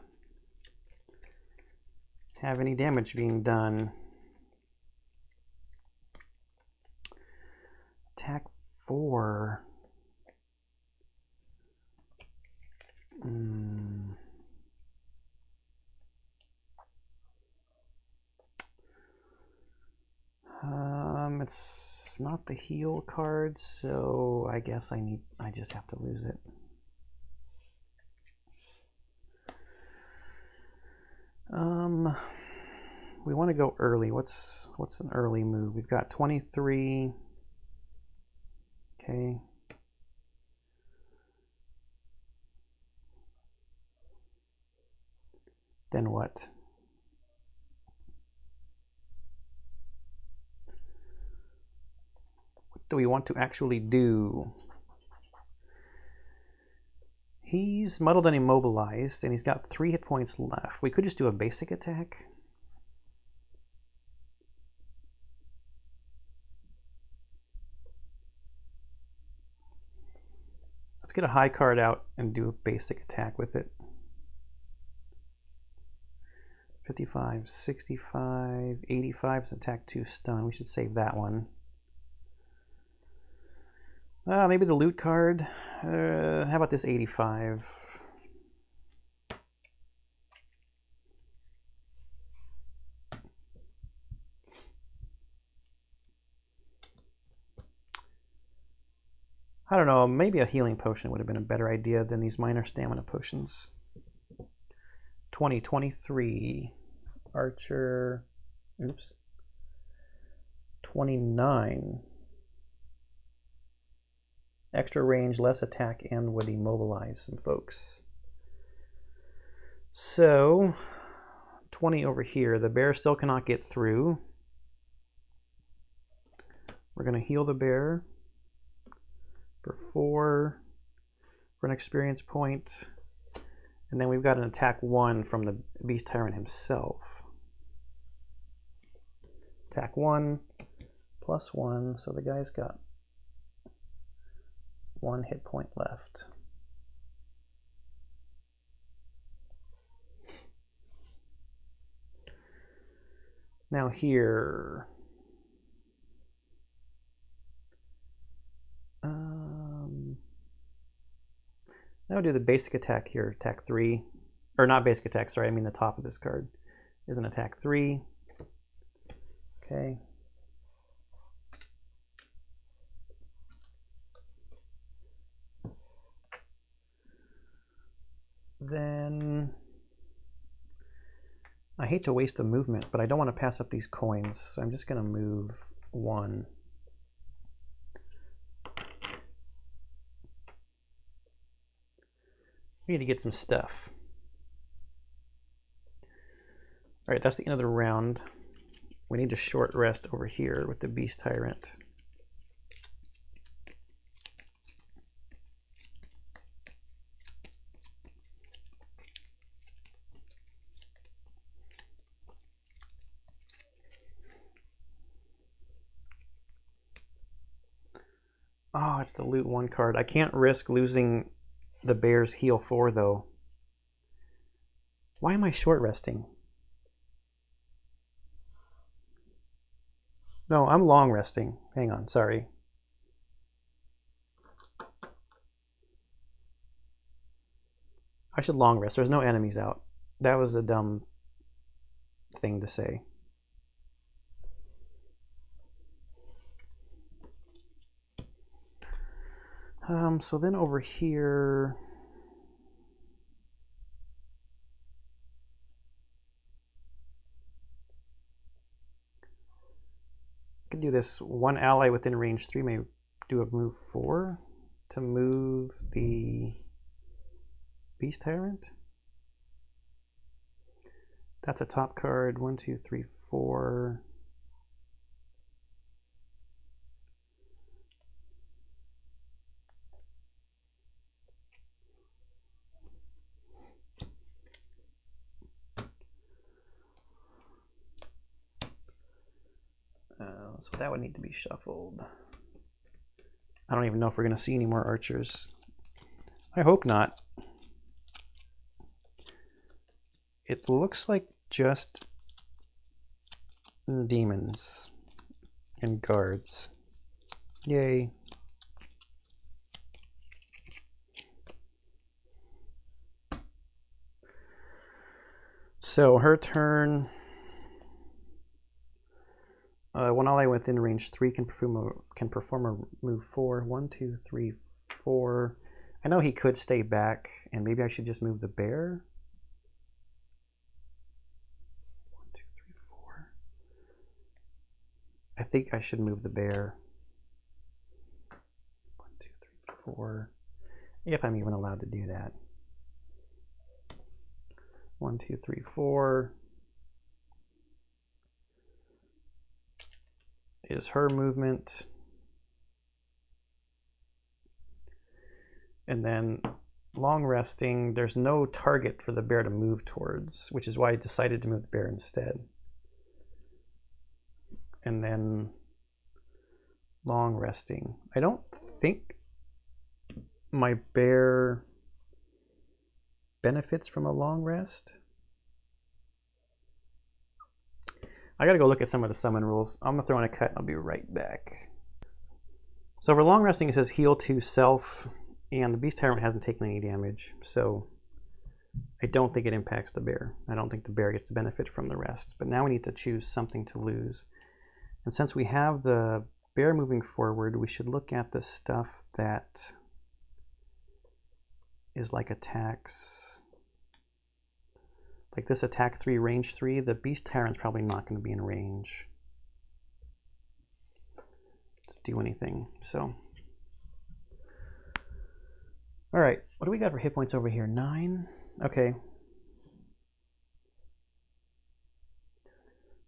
have any damage being done. Attack 4. It's not the heal card, so I guess I just have to lose it. We want to go early. What's an early move? We've got 23. Okay. Then what? do we want to actually do? He's muddled and immobilized, and he's got 3 hit points left. We could just do a basic attack. Let's get a high card out and do a basic attack with it. 55, 65, 85 is attack 2 stun. We should save that one. Maybe the loot card. How about this 85? I don't know, maybe a healing potion would have been a better idea than these minor stamina potions. 20, 23. Archer. Oops. 29. Extra range, less attack, and would immobilize some folks. So, 20 over here. The bear still cannot get through. We're going to heal the bear for 4 for an experience point. And then we've got an attack 1 from the Beast Tyrant himself. Attack 1, +1, so the guy's got 1 hit point left. Now here, now do the basic attack here, attack 3, or not basic attack, sorry, I mean the top of this card is an attack 3. Okay. Then I hate to waste a movement, but I don't want to pass up these coins, so I'm just going to move 1. We need to get some stuff. All right, that's the end of the round. We need to short rest over here with the Beast Tyrant. Oh, it's the loot 1 card. I can't risk losing the bear's heal 4 though. Why am I short resting? No, I'm long resting. Hang on, sorry. I should long rest. There's no enemies out. That was a dumb thing to say. So then over here, I can do this. 1 ally within range 3 may do a move 4 to move the Beast Tyrant. That's a top card. 1, 2, 3, 4. So that would need to be shuffled. I don't even know if we're going to see any more archers. I hope not. It looks like just demons and guards. Yay. So her turn. 1 ally within range 3 can perform a move 4. 1, 2, 3, 4. I know he could stay back, and maybe I should just move the bear. 1, 2, 3, 4. I think I should move the bear. 1, 2, 3, 4. If I'm even allowed to do that. 1, 2, 3, 4. Is her movement. And then long resting, there's no target for the bear to move towards, which is why I decided to move the bear instead. And then long resting. I don't think my bear benefits from a long rest. I gotta go look at some of the summon rules. I'm gonna throw in a cut and I'll be right back. So for long resting, it says heal to self, and the Beast Tyrant hasn't taken any damage, so I don't think it impacts the bear. I don't think the bear gets the benefit from the rest, but now we need to choose something to lose. And since we have the bear moving forward, we should look at the stuff that is like attacks. Like this attack 3, range 3, the Beast Tyrant's probably not going to be in range to do anything, so. All right, what do we got for hit points over here? 9? Okay.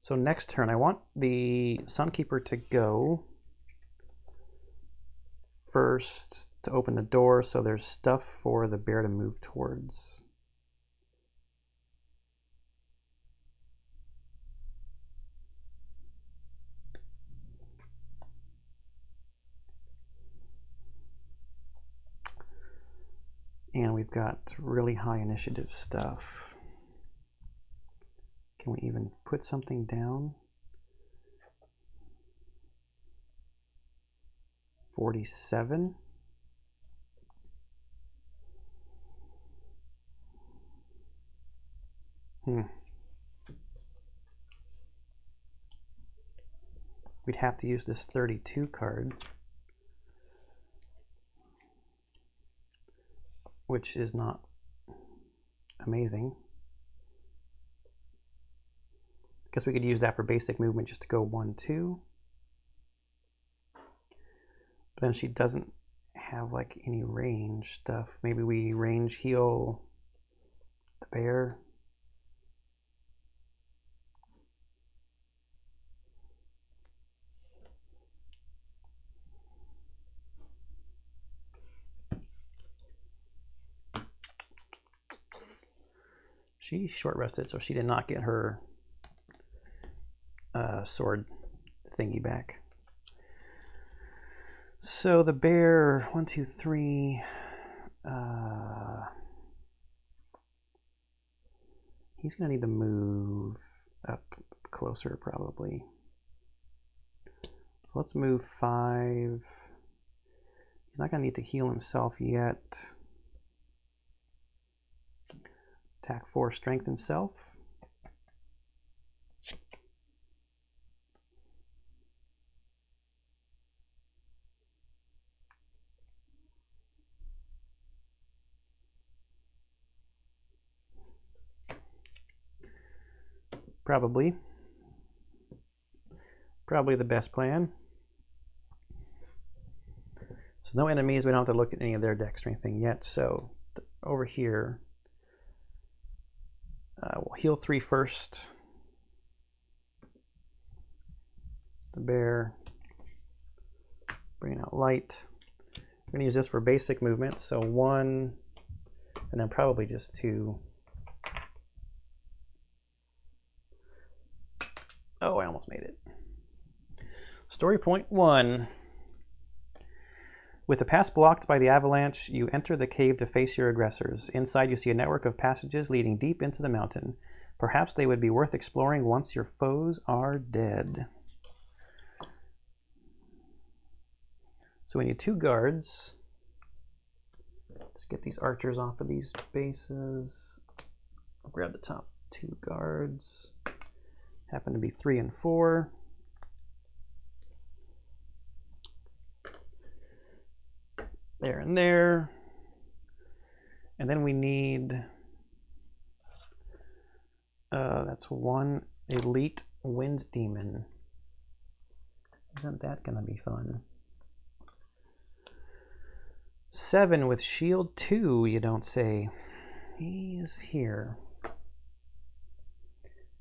So next turn, I want the Sunkeeper to go first to open the door, so there's stuff for the bear to move towards. And we've got really high initiative stuff. Can we even put something down? 47. We'd have to use this 32 card, which is not amazing. I guess we could use that for basic movement just to go 1, 2. But then she doesn't have like any range stuff. Maybe we range heal the bear. She short rested, so she did not get her sword thingy back. So the bear, 1, 2, 3. He's gonna need to move up closer probably. So let's move 5. He's not gonna need to heal himself yet. Attack 4, strengthen self. Probably the best plan. So no enemies, we don't have to look at any of their decks or anything yet. So over here, we'll heal 3 first. The bear, bringing out light. We're gonna use this for basic movement. So 1, and then probably just 2. Oh, I almost made it. Story point 1. With the pass blocked by the avalanche, you enter the cave to face your aggressors. Inside, you see a network of passages leading deep into the mountain. Perhaps they would be worth exploring once your foes are dead. So we need 2 guards. Let's get these archers off of these bases. I'll grab the top 2 guards. Happen to be 3 and 4. There and there. And then we need, that's 1 elite wind demon. Isn't that gonna be fun? 7 with shield 2, you don't say. He's here.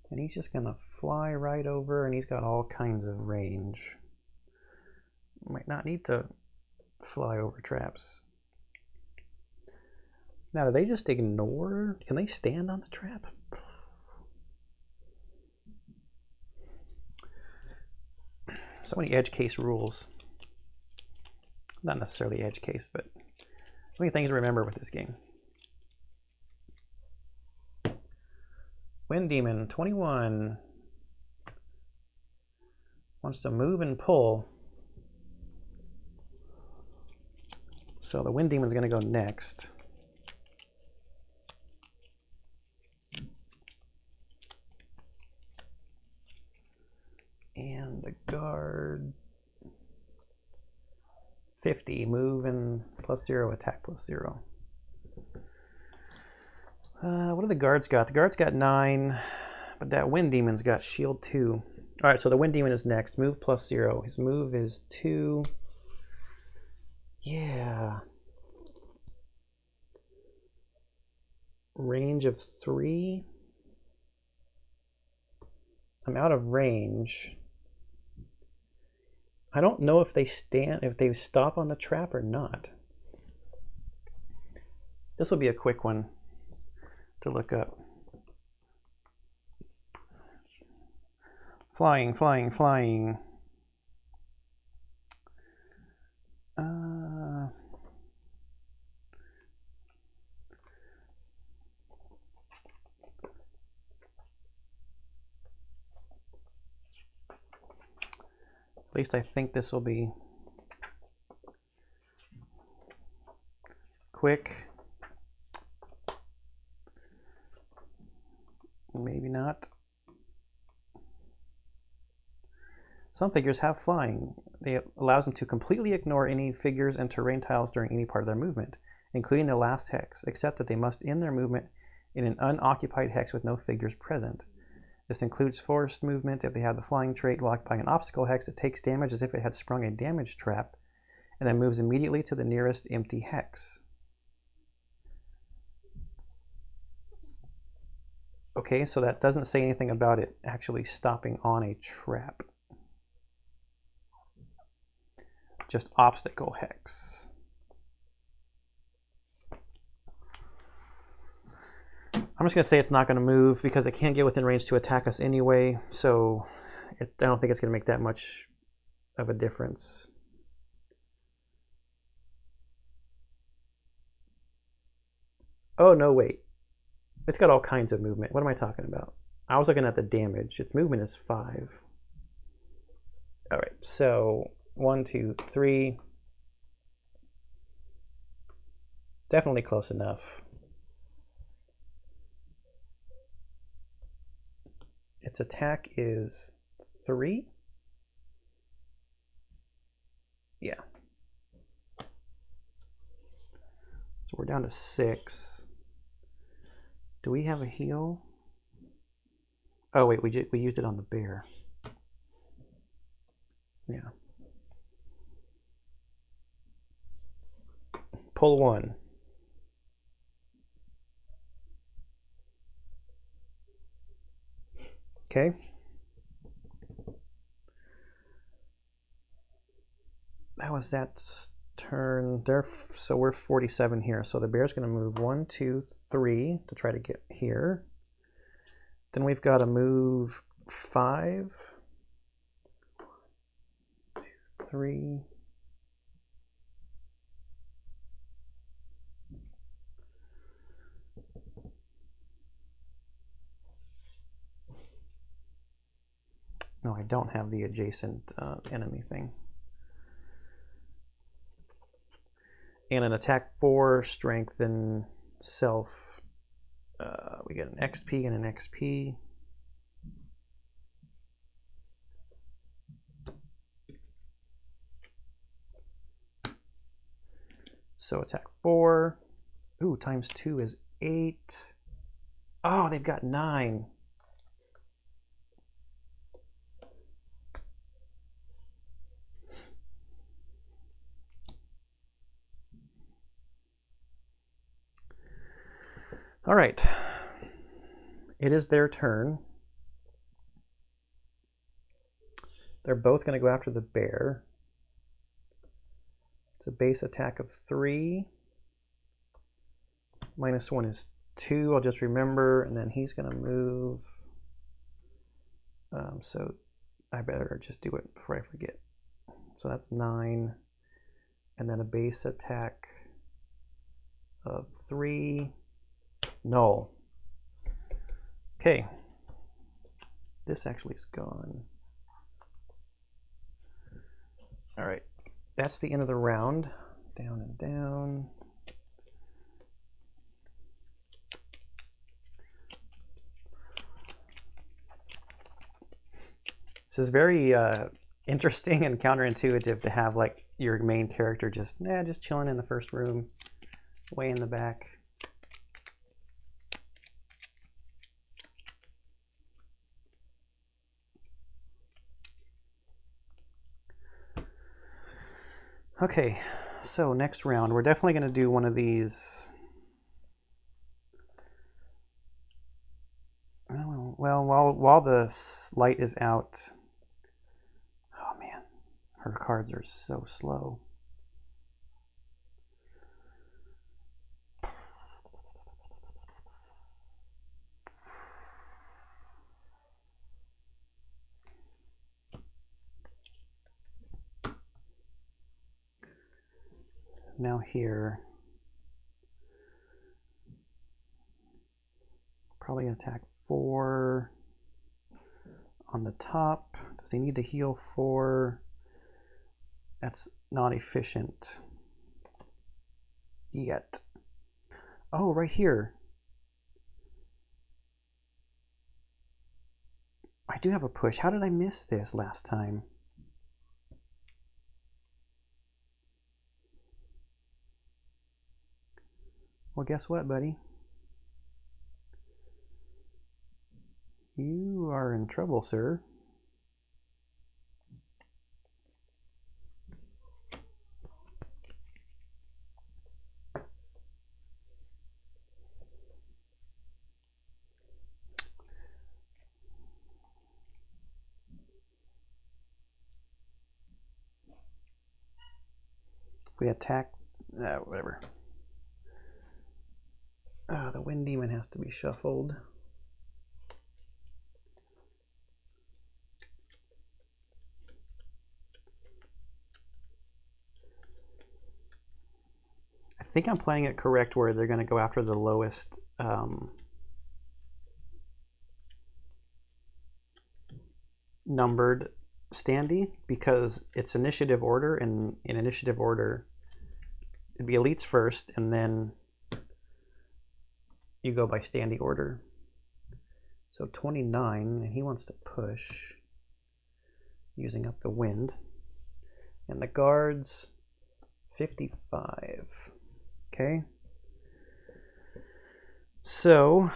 And he's just gonna fly right over, and he's got all kinds of range. Might not need to fly over traps. Now, do they just ignore? Can they stand on the trap? So many edge case rules. Not necessarily edge case, but so many things to remember with this game. Wind Demon, 21. Wants to move and pull. So the Wind Demon's going to go next. And the guard, 50, move and +0, attack +0. What do the guards got? The guards got 9, but that Wind Demon's got shield 2. All right, so the Wind Demon is next. Move +0. His move is 2. Yeah. Range of 3. I'm out of range. I don't know if they stop on the trap or not. This will be a quick one to look up. Flying, flying, flying. At least I think this will be quick. Maybe not. Some figures have flying. It allows them to completely ignore any figures and terrain tiles during any part of their movement, including the last hex, except that they must end their movement in an unoccupied hex with no figures present. This includes forced movement if they have the flying trait while occupying an obstacle hex that takes damage as if it had sprung a damage trap, and then moves immediately to the nearest empty hex. Okay, so that doesn't say anything about it actually stopping on a trap. Just obstacle hex. I'm just going to say it's not going to move because it can't get within range to attack us anyway, so I don't think it's going to make that much of a difference. Oh, no, wait. It's got all kinds of movement. What am I talking about? I was looking at the damage. Its movement is 5. All right, so 1, 2, 3. Definitely close enough. Its attack is 3. Yeah. So we're down to 6. Do we have a heal? Oh wait, we used it on the bear. Yeah. Pull 1. Okay. That was that turn. So we're 47 here. So the bear's going to move 1, 2, 3 to try to get here. Then we've got to move 5, 2, 3. No, I don't have the adjacent enemy thing. And an attack 4, strength, and self. We get an XP and an XP. So attack 4. Ooh, times 2 is 8. Oh, they've got 9. All right, it is their turn. They're both going to go after the bear. It's a base attack of 3. -1 is 2. I'll just remember, and then he's going to move. So I better just do it before I forget. So that's 9. And then a base attack of 3. Null. Okay. This actually is gone. All right. That's the end of the round. Down and down. This is very interesting and counterintuitive to have like your main character just chilling in the first room, way in the back. Okay, so next round, we're definitely going to do one of these. Well, while the light is out, oh man, her cards are so slow. Now here, probably attack 4 on the top. Does he need to heal 4? That's not efficient yet. Oh, right here. I do have a push. How did I miss this last time? Well, guess what, buddy? You are in trouble, sir. If we attack, whatever. The Wind Demon has to be shuffled. I think I'm playing it correct where they're going to go after the lowest numbered standee, because it's initiative order, and in initiative order it'd be elites first and then you go by standee order. So 29, and he wants to push using up the wind, and the guards 55. Okay, so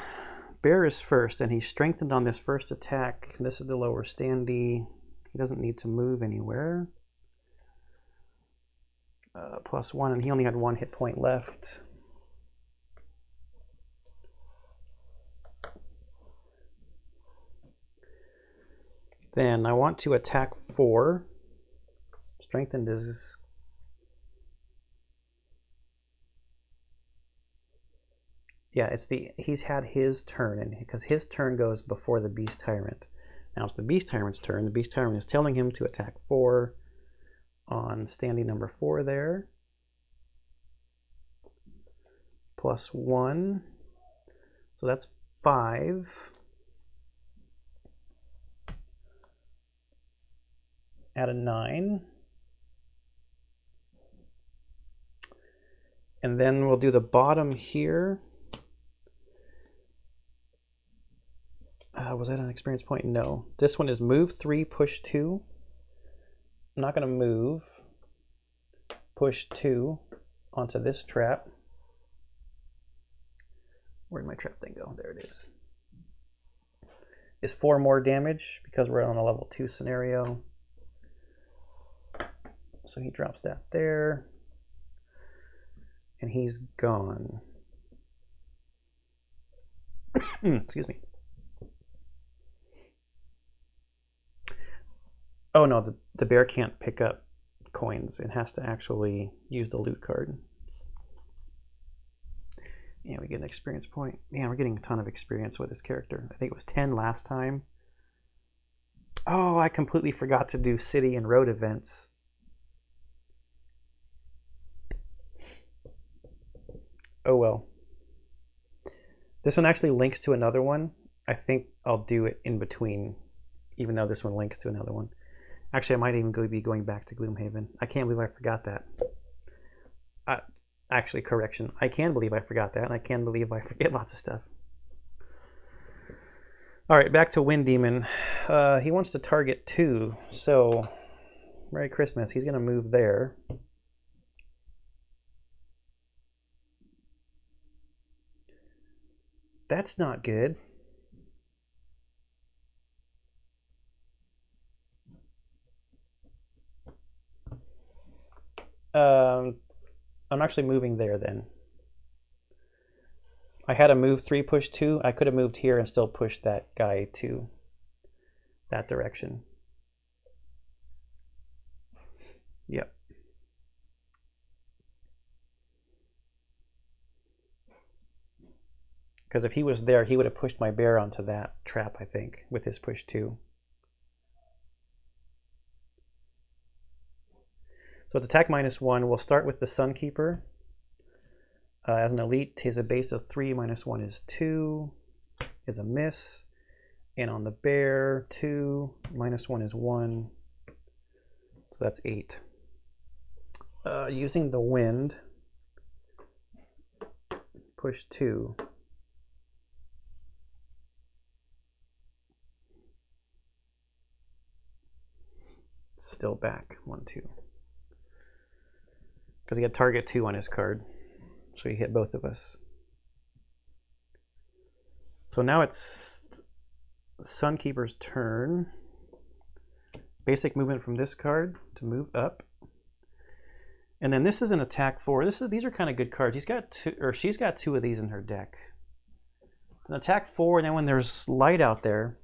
Bear is first, and he's strengthened on this first attack. This is the lower standee. He doesn't need to move anywhere. +1, and he only had 1 hit point left. Then I want to attack 4. Strengthened is... Yeah, he's had his turn, and because his turn goes before the Beast Tyrant. Now it's the Beast Tyrant's turn. The Beast Tyrant is telling him to attack 4 on standee number 4 there. +1. So that's 5. Add a 9. And then we'll do the bottom here. Was that an experience point? No. This one is move 3, push 2. I'm not going to move. Push 2 onto this trap. Where'd my trap thing go? There it is. Is 4 more damage because we're on a level 2 scenario. So he drops that there. And he's gone. Excuse me. Oh no, the bear can't pick up coins. It has to actually use the loot card. Yeah, we get an experience point. Man, we're getting a ton of experience with this character. I think it was 10 last time. Oh, I completely forgot to do city and road events. Oh well. This one actually links to another one. I think I'll do it in between, even though this one links to another one. Actually, I might even be going back to Gloomhaven. I can't believe I forgot that. Actually, correction. I can believe I forgot that, and I can believe I forget lots of stuff. All right, back to Wind Demon. He wants to target 2, so Merry Christmas. He's going to move there. That's not good. I'm actually moving there then. I had to move 3, push 2. I could have moved here and still pushed that guy to that direction. Yep. Because if he was there, he would have pushed my bear onto that trap, I think, with his push 2. So it's attack -1. We'll start with the Sunkeeper. As an elite, he's a base of 3, -1 is 2, is a miss. And on the bear, 2, -1 is 1. So that's 8. Using the wind, push 2. Still back 1, 2. Because he had target 2 on his card. So he hit both of us. So now it's Sunkeeper's turn. Basic movement from this card to move up. And then this is an attack 4. These are kind of good cards. He's got 2, or she's got 2 of these in her deck. It's an attack 4, and then when there's light out there,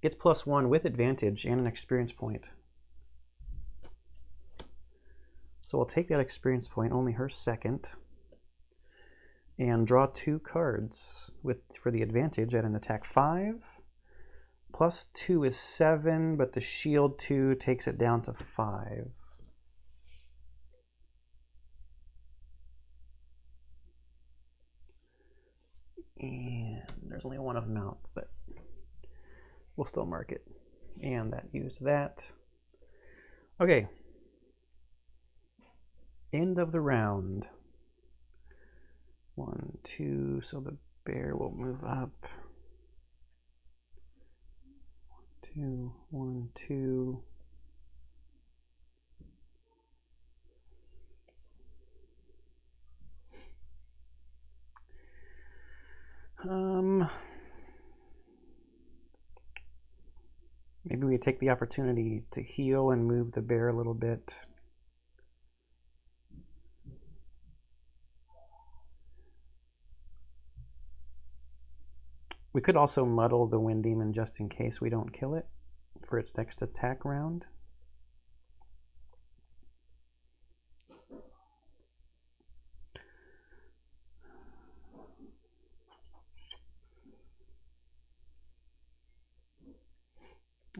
gets +1 with advantage and an experience point. So we'll take that experience point, only her second, and draw 2 cards for the advantage at an attack 5. +2 is 7, but the shield 2 takes it down to 5. And there's only one of them out, but we'll still mark it. And that used that. Okay. End of the round. 1, 2, so the bear will move up. 2, 1, 2. Maybe we take the opportunity to heal and move the bear a little bit. We could also muddle the Wind Demon just in case we don't kill it for its next attack round.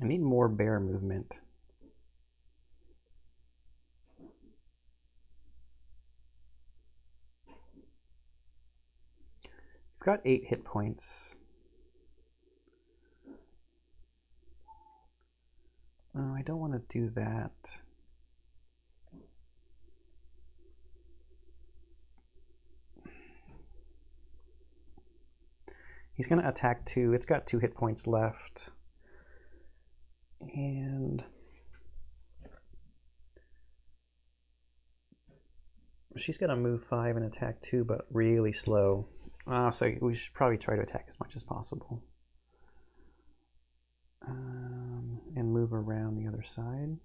I need more bear movement. We've got 8 hit points. Oh, I don't want to do that. He's going to attack 2. It's got 2 hit points left. And she's going to move 5 and attack 2, but really slow. So we should probably try to attack as much as possible. And move around the other side.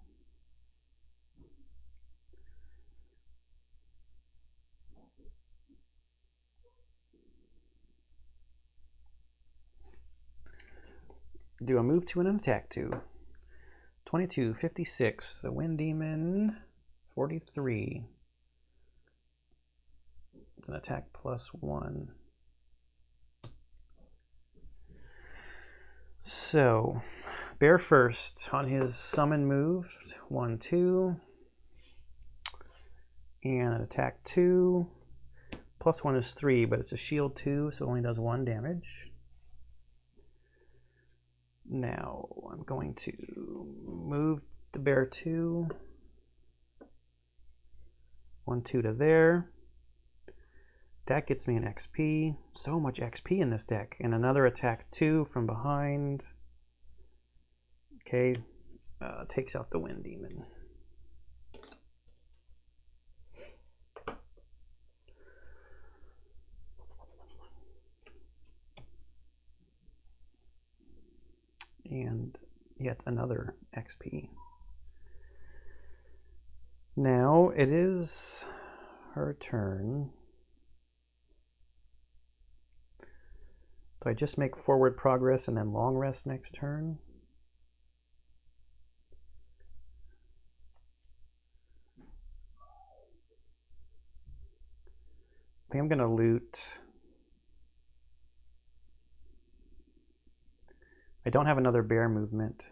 Do a move 2 and an attack 2. 22, 56. The Wind Demon, 43. It's an attack +1. So, bear first on his summon move. 1, 2. And an attack 2. +1 is 3, but it's a shield 2, so it only does 1 damage. Now I'm going to move the bear 2. 1, 2 to there. That gets me an XP. So much XP in this deck. And another attack 2 from behind. Okay, takes out the Wind Demon. And yet another XP. Now it is her turn. Do I just make forward progress and then long rest next turn? I think I'm going to loot. I don't have another bear movement.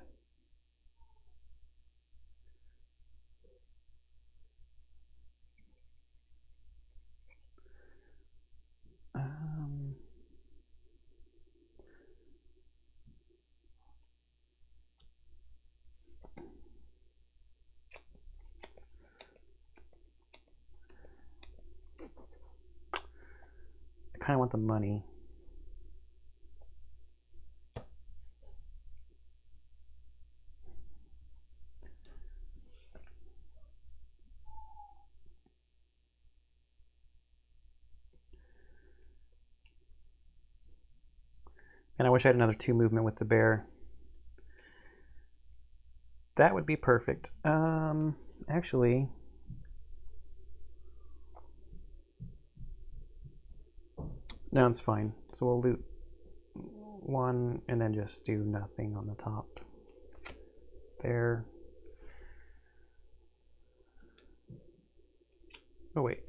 I kind of want the money. And I wish I had another 2 movement with the bear. That would be perfect. Actually, no, it's fine. So we'll loot 1 and then just do nothing on the top. There. Oh, wait.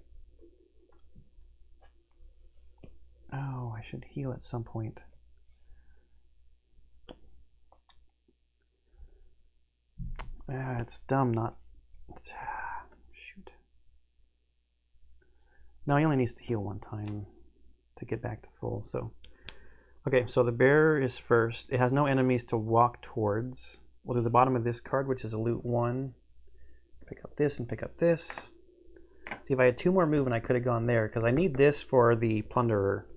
Oh, I should heal at some point. It's dumb not... shoot. No, he only needs to heal 1 time to get back to full, so... Okay, so the bear is first. It has no enemies to walk towards. We'll do the bottom of this card, which is a loot 1. Pick up this and pick up this. See, if I had 2 more movement, I could have gone there, because I need this for the plunderer.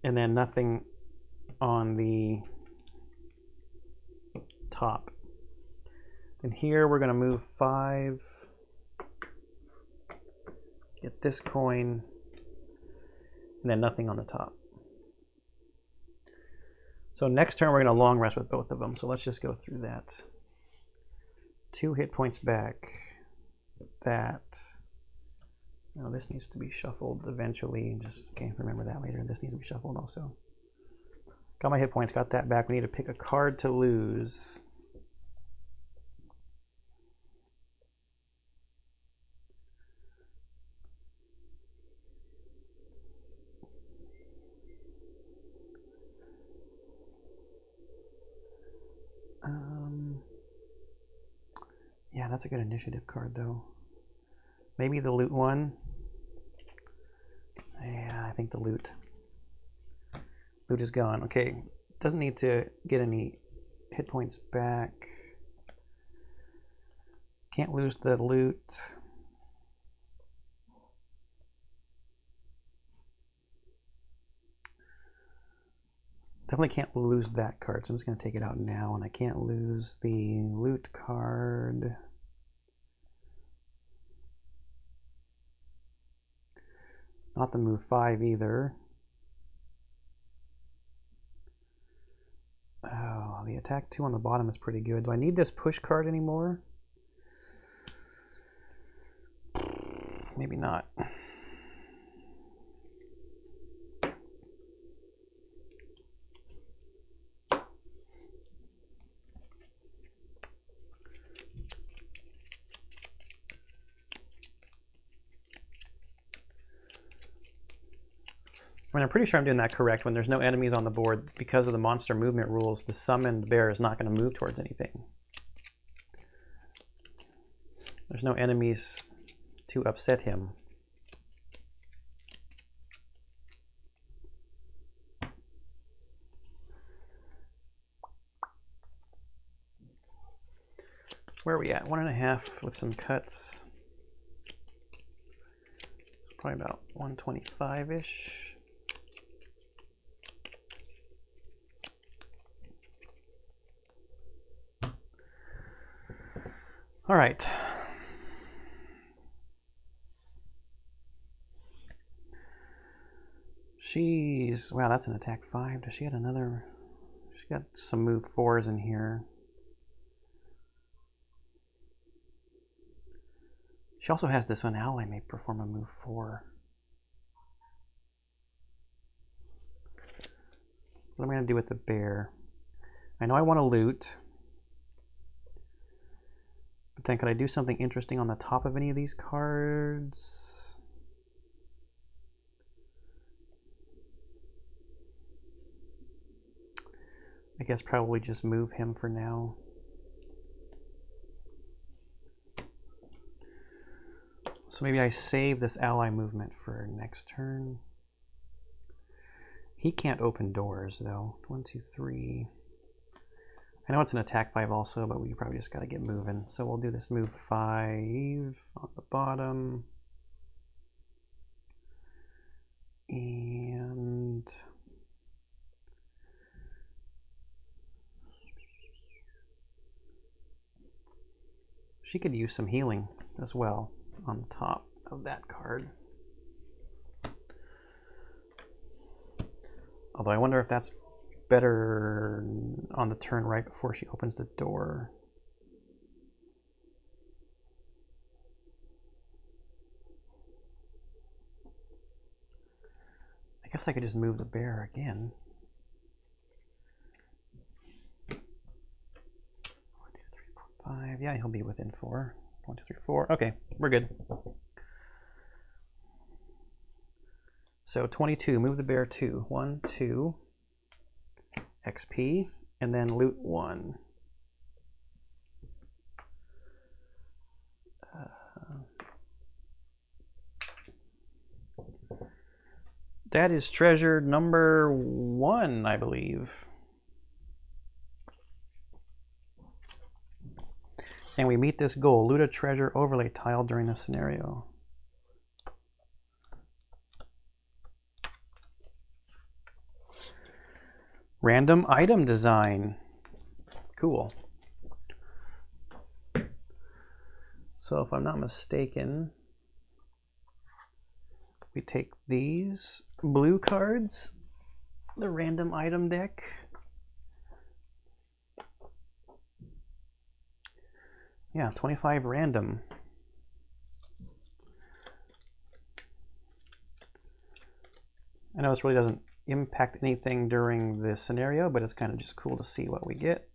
And then nothing on the top. And here we're going to move 5. Get this coin. And then nothing on the top. So next turn we're going to long rest with both of them. So let's just go through that. 2 hit points back. That. Now this needs to be shuffled eventually. Just can't remember that later. This needs to be shuffled also. Got my hit points, got that back. We need to pick a card to lose. Yeah, that's a good initiative card though. Maybe the loot 1. Yeah, I think the loot. Loot is gone. Okay, doesn't need to get any hit points back. Can't lose the loot. Definitely can't lose that card, so I'm just going to take it out now, and I can't lose the loot card. Not the move 5 either. Oh, the attack 2 on the bottom is pretty good. Do I need this push card anymore? Maybe not. And I'm pretty sure I'm doing that correct. When there's no enemies on the board, because of the monster movement rules, the summoned bear is not going to move towards anything. There's no enemies to upset him. Where are we at? 1.5 with some cuts. So probably about 125-ish. All right. Wow, that's an attack 5. Does she have another? She's got some move 4s in here. She also has this one. Ally may perform a move 4. What am I going to do with the bear? I know I want to loot. But then could I do something interesting on the top of any of these cards? I guess probably just move him for now. So maybe I save this ally movement for next turn. He can't open doors though. 1, 2, 3. I know it's an attack 5 also, but we probably just got to get moving. So we'll do this move 5 on the bottom. And she could use some healing as well on the top of that card. Although I wonder if that's better on the turn right before she opens the door. I guess I could just move the bear again. 1, 2, 3, 4, 5. Yeah, he'll be within 4. 1, 2, 3, 4. Okay, we're good. So 22, move the bear 2. 1, 2, XP, and then loot 1. That is treasure number 1, I believe. And we meet this goal, loot a treasure overlay tile during this scenario. Random item design. Cool. So if I'm not mistaken, we take these blue cards, the random item deck. Yeah, 25 random. I know this really doesn't impact anything during this scenario, but it's kind of just cool to see what we get.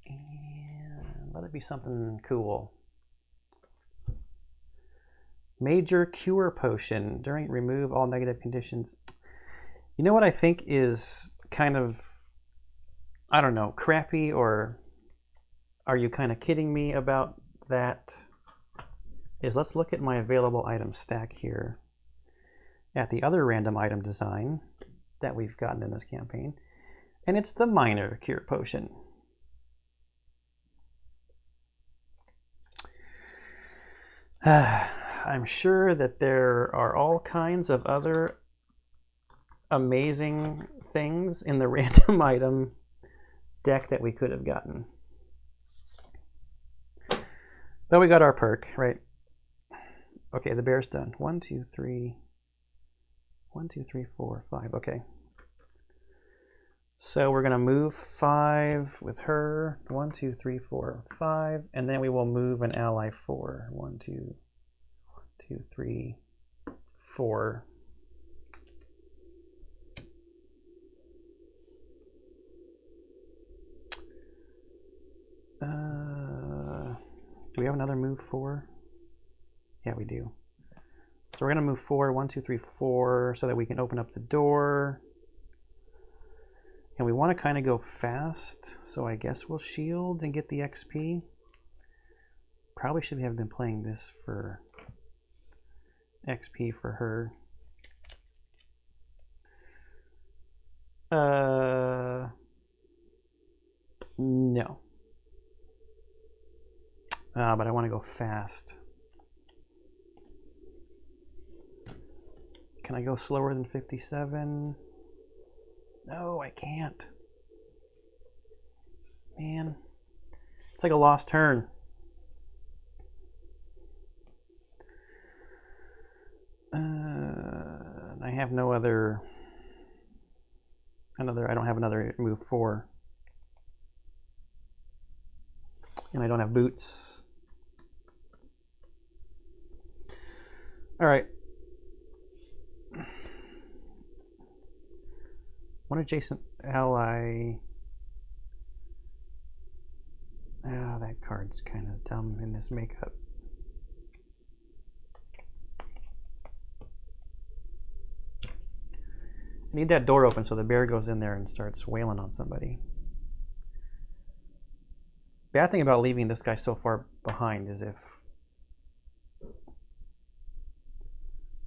And let it be something cool. Major Cure Potion. During remove all negative conditions. You know what I think is kind of, I don't know, crappy, or are you kind of kidding me about that? Is let's look at my available item stack here at the other random item design that we've gotten in this campaign, and it's the Minor Cure Potion. I'm sure that there are all kinds of other amazing things in the random item deck that we could have gotten. But we got our perk, right? Okay, the bear's done. 1, 2, 3. 1, 2, 3, 4, 5. Okay. So we're going to move 5 with her. 1, 2, 3, 4, 5. And then we will move an ally 4. 1, 2, 2, 3, 4. Do we have another move 4? Yeah, we do. So we're going to move 4, 1, 2, 3, 4, so that we can open up the door. And we want to kind of go fast, so I guess we'll shield and get the XP. Probably should have been playing this for XP for her. No. But I want to go fast. Can I go slower than 57? No, I can't. Man, it's like a lost turn. I have no other. I don't have another move 4. And I don't have boots. All right. One adjacent ally. Ah, that card's kind of dumb in this makeup. I need that door open so the bear goes in there and starts wailing on somebody. Bad thing about leaving this guy so far behind is if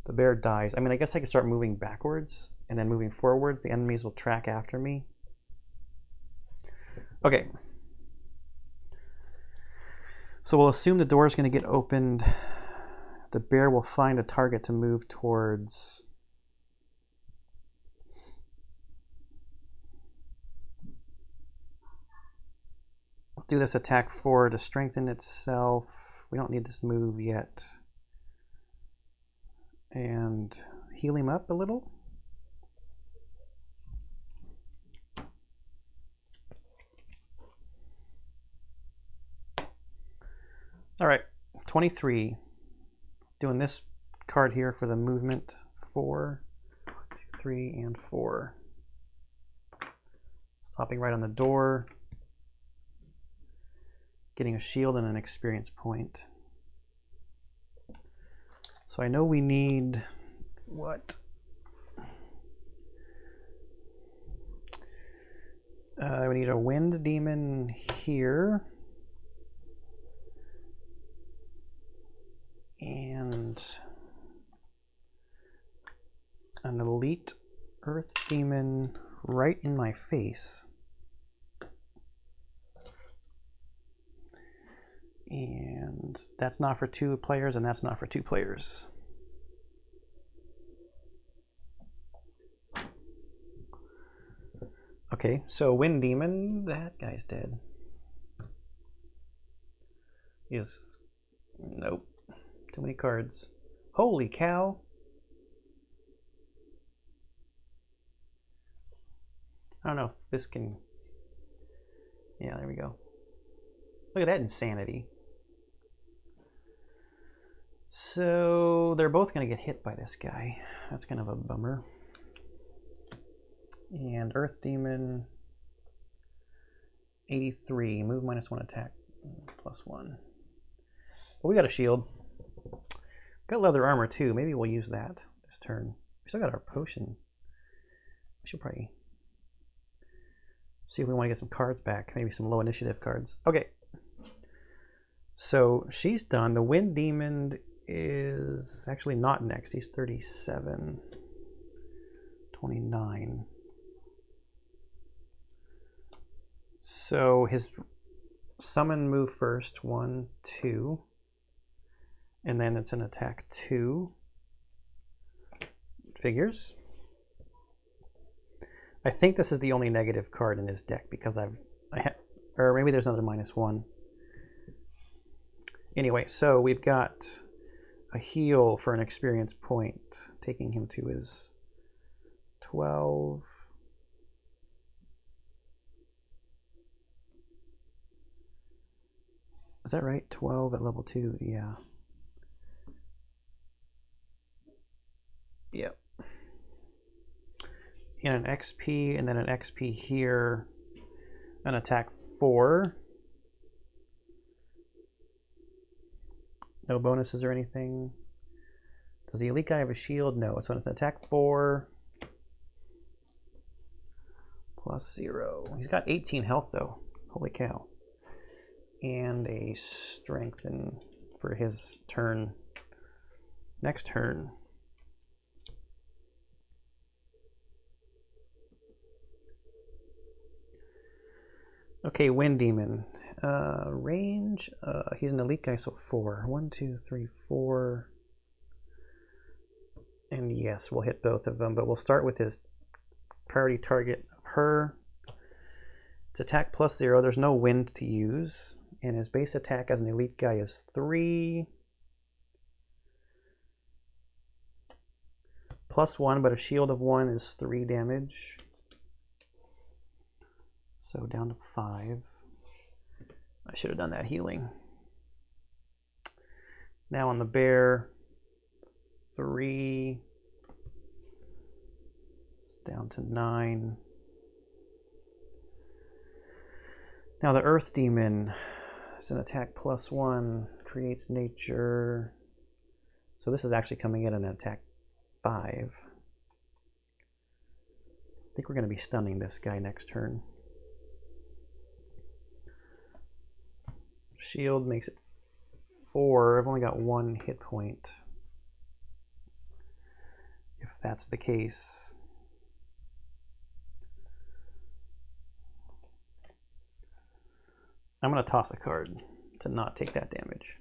the bear dies. I mean, I guess I could start moving backwards and then moving forwards. The enemies will track after me. Okay. So we'll assume the door is going to get opened. The bear will find a target to move towards. We'll do this attack 4 to strengthen itself. We don't need this move yet. And heal him up a little. All right, 23. Doing this card here for the movement 4, 2, 3, and 4. Stopping right on the door. Getting a shield and an experience point. So I know we need what? We need a wind demon here. And an elite earth demon right in my face. And that's not for 2 players, and that's not for 2 players. Okay, so Wind Demon, that guy's dead. Nope. Too many cards. Holy cow! I don't know if this can. Yeah, there we go. Look at that insanity. So they're both going to get hit by this guy. That's kind of a bummer. And Earth Demon, 83. Move -1 attack, +1. But we got a shield. Got leather armor too. Maybe we'll use that this turn. We still got our potion. We should probably see if we want to get some cards back. Maybe some low initiative cards. Okay. So she's done. The Wind Demon is actually not next. He's 37. 29. So his summon move first. 1, 2. And then it's an attack 2. Figures. I think this is the only negative card in his deck because or maybe there's another -1. Anyway, so we've got a heal for an experience point, taking him to his 12. Is that right? 12 at level 2, yeah. Yep. And an XP, and then an XP here, an attack 4. No bonuses or anything. Does the elite guy have a shield? No. So it's an attack 4 plus 0. He's got 18 health though. Holy cow. And a strengthen for his turn. Next turn. Okay, Wind Demon. Range, he's an elite guy, so 4. 1, 2, 3, 4. And yes, we'll hit both of them, but we'll start with his priority target of her. It's attack plus 0. There's no wind to use. And his base attack as an elite guy is 3. Plus 1, but a shield of 1 is 3 damage. So down to 5. I should have done that healing. Now on the bear, 3. It's down to 9. Now the earth demon is an attack plus 1, creates nature. So this is actually coming in an attack 5. I think we're going to be stunning this guy next turn. Shield makes it 4. I've only got 1 hit point. If that's the case. I'm going to toss a card to not take that damage.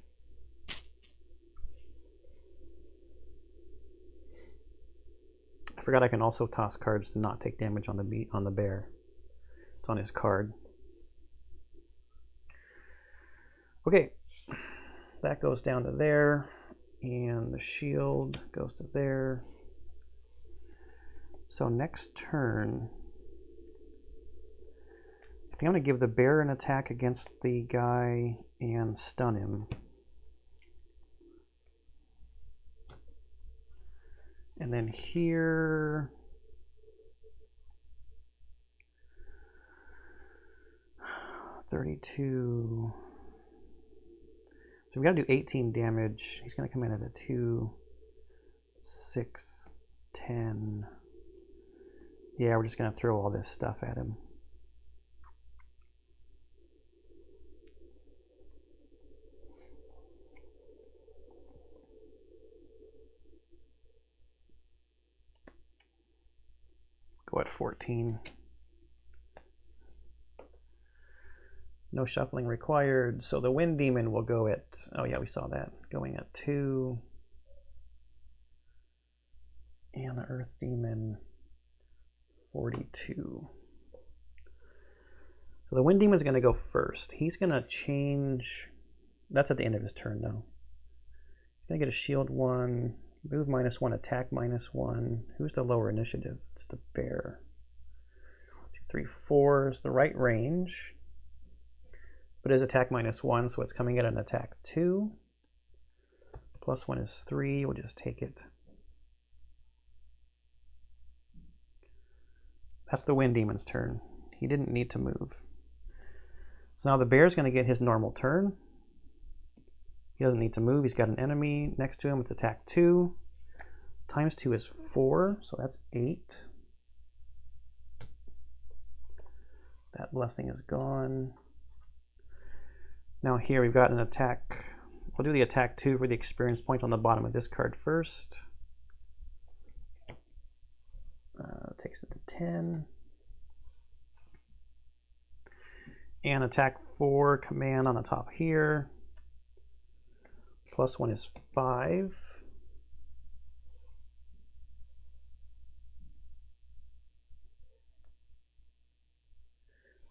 I forgot I can also toss cards to not take damage on the bear. It's on his card. Okay, that goes down to there, and the shield goes to there. So next turn, I think I'm going to give the bear an attack against the guy and stun him. And then here, $32. So we got to do 18 damage. He's going to come in at a 2, 6, 10. Yeah, we're just going to throw all this stuff at him. Go at 14. No shuffling required. So the Wind Demon will go at, oh yeah, we saw that, going at 2. And the Earth Demon, 42. So the Wind Demon's going to go first. He's going to change, that's at the end of his turn though. He's going to get a shield 1, move -1, attack -1. Who's the lower initiative? It's the bear. 2, 3, 4 is the right range. But it is attack -1, so it's coming at an attack 2. +1 is 3. We'll just take it. That's the Wind Demon's turn. He didn't need to move. So now the bear's going to get his normal turn. He doesn't need to move. He's got an enemy next to him. It's attack 2. Times 2 is 4, so that's 8. That blessing is gone. Now here we've got an attack. We'll do the attack 2 for the experience point on the bottom of this card first. Takes it to 10. And attack 4 command on the top here. +1 is 5.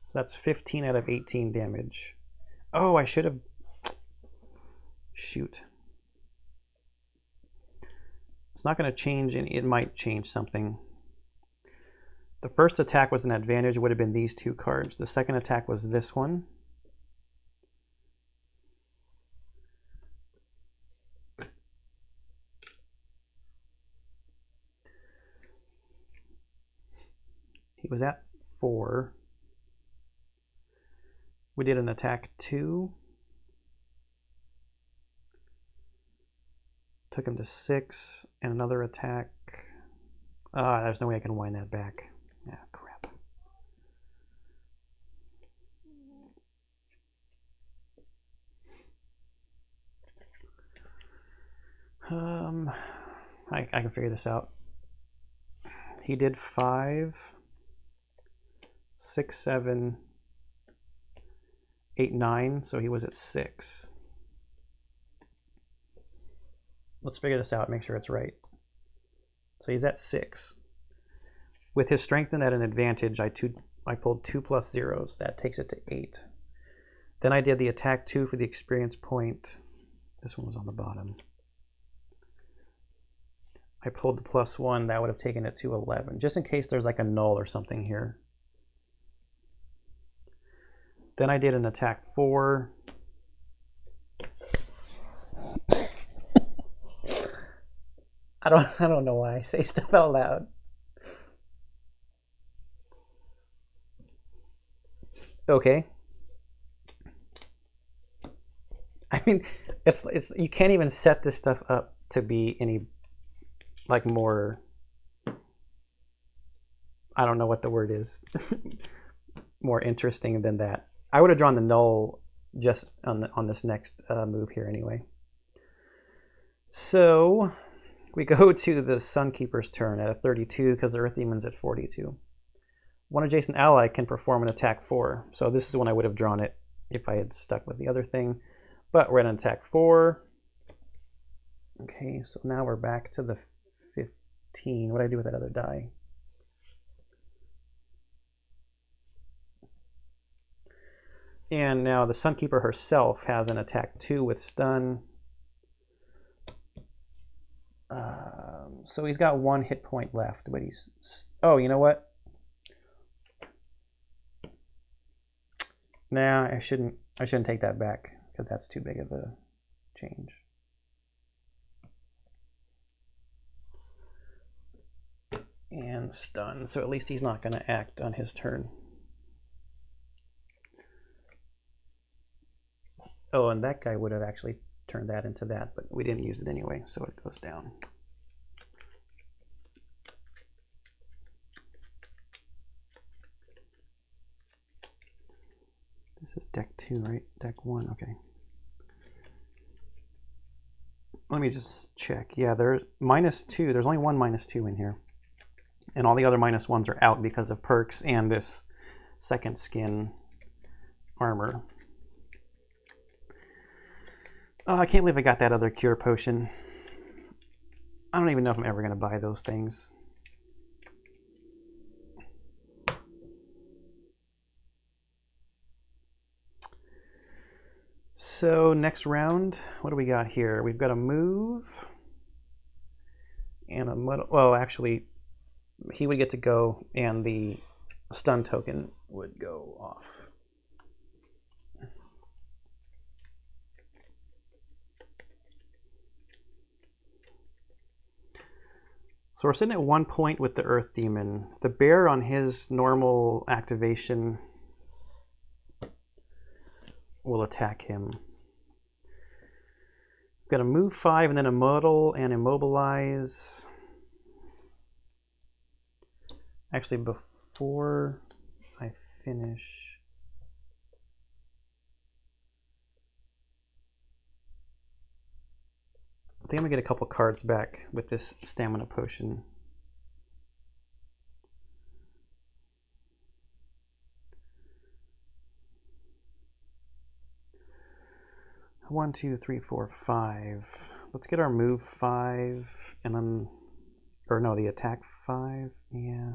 So that's 15 out of 18 damage. Oh, I should have... Shoot. It's not going to change, and it might change something. The first attack was an advantage. It would have been these 2 cards. The second attack was this one. He was at 4. We did an attack 2 Took him to 6 and another attack. There's no way I can wind that back. Ah, crap. I can figure this out. He did 5, 6, 7, 8, 9, so he was at 6. Let's figure this out, make sure it's right. So he's at 6. With his strengthened at an advantage, I pulled 2 plus zeros. That takes it to 8. Then I did the attack 2 for the experience point. This one was on the bottom. I pulled the +1. That would have taken it to 11, just in case there's like a null or something here. Then I did an attack 4. I don't know why I say stuff out loud. Okay. I mean, it's you can't even set this stuff up to be any like more, I don't know what the word is, more interesting than that. I would have drawn the null just on this next move here anyway. So we go to the Sunkeeper's turn at a 32 because the Earth Demon's at 42. One adjacent ally can perform an attack 4. So this is when I would have drawn it if I had stuck with the other thing. But we're at an attack 4. Okay, so now we're back to the 15. What do I do with that other die? And now the Sunkeeper herself has an attack 2 with stun. So he's got 1 hit point left, but he's... Oh, you know what? Nah, I shouldn't take that back because that's too big of a change. And stun, so at least he's not going to act on his turn. Oh, and that guy would have actually turned that into that, but we didn't use it anyway, so it goes down. This is deck 2, right? Deck 1, okay. Let me just check. Yeah, there's -2. There's only one -2 in here. And all the other -1s are out because of perks and this second skin armor. Oh, I can't believe I got that other cure potion. I don't even know if I'm ever going to buy those things. So next round, what do we got here? We've got a move and a muddle. Well, actually, he would get to go and the stun token would go off. So we're sitting at 1 point with the Earth Demon. The bear on his normal activation will attack him. We've got a move 5 and then a muddle and immobilize. Actually, before I finish, I think I'm gonna get a couple cards back with this stamina potion. One, two, three, four, 5. Let's get our move 5 and then, or no, the attack 5. Yeah.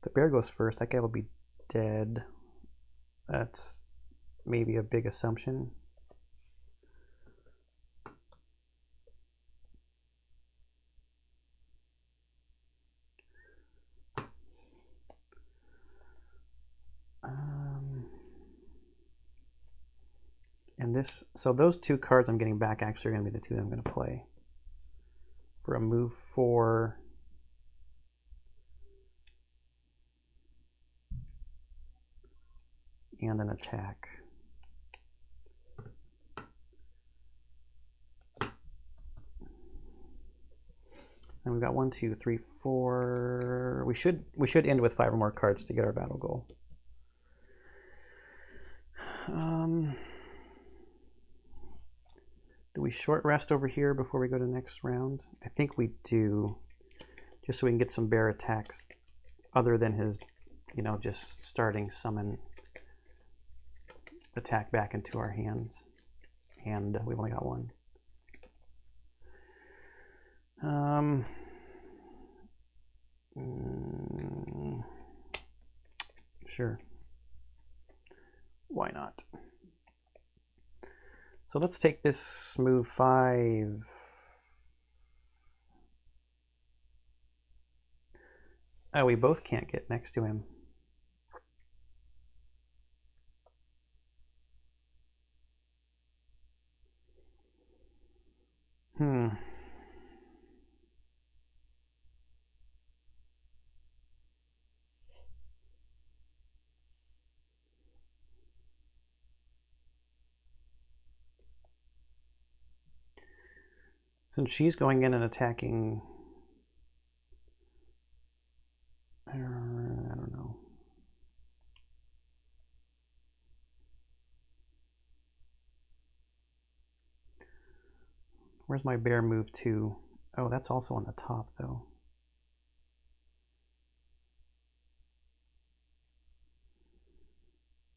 The bear goes first. That guy will be dead. That's maybe a big assumption. And this, so those 2 cards I'm getting back actually are going to be the 2 that I'm going to play for a move 4. And an attack. And we've got 1, 2, 3, 4. We should end with 5 or more cards to get our battle goal. Do we short rest over here before we go to the next round? I think we do, just so we can get some bear attacks other than his, you know, just starting summon attack back into our hands. And we've only got 1. Sure. Why not? So let's take this move 5. Oh, we both can't get next to him. Since she's going in and attacking, I don't know. Where's my bear move to? Oh, that's also on the top, though.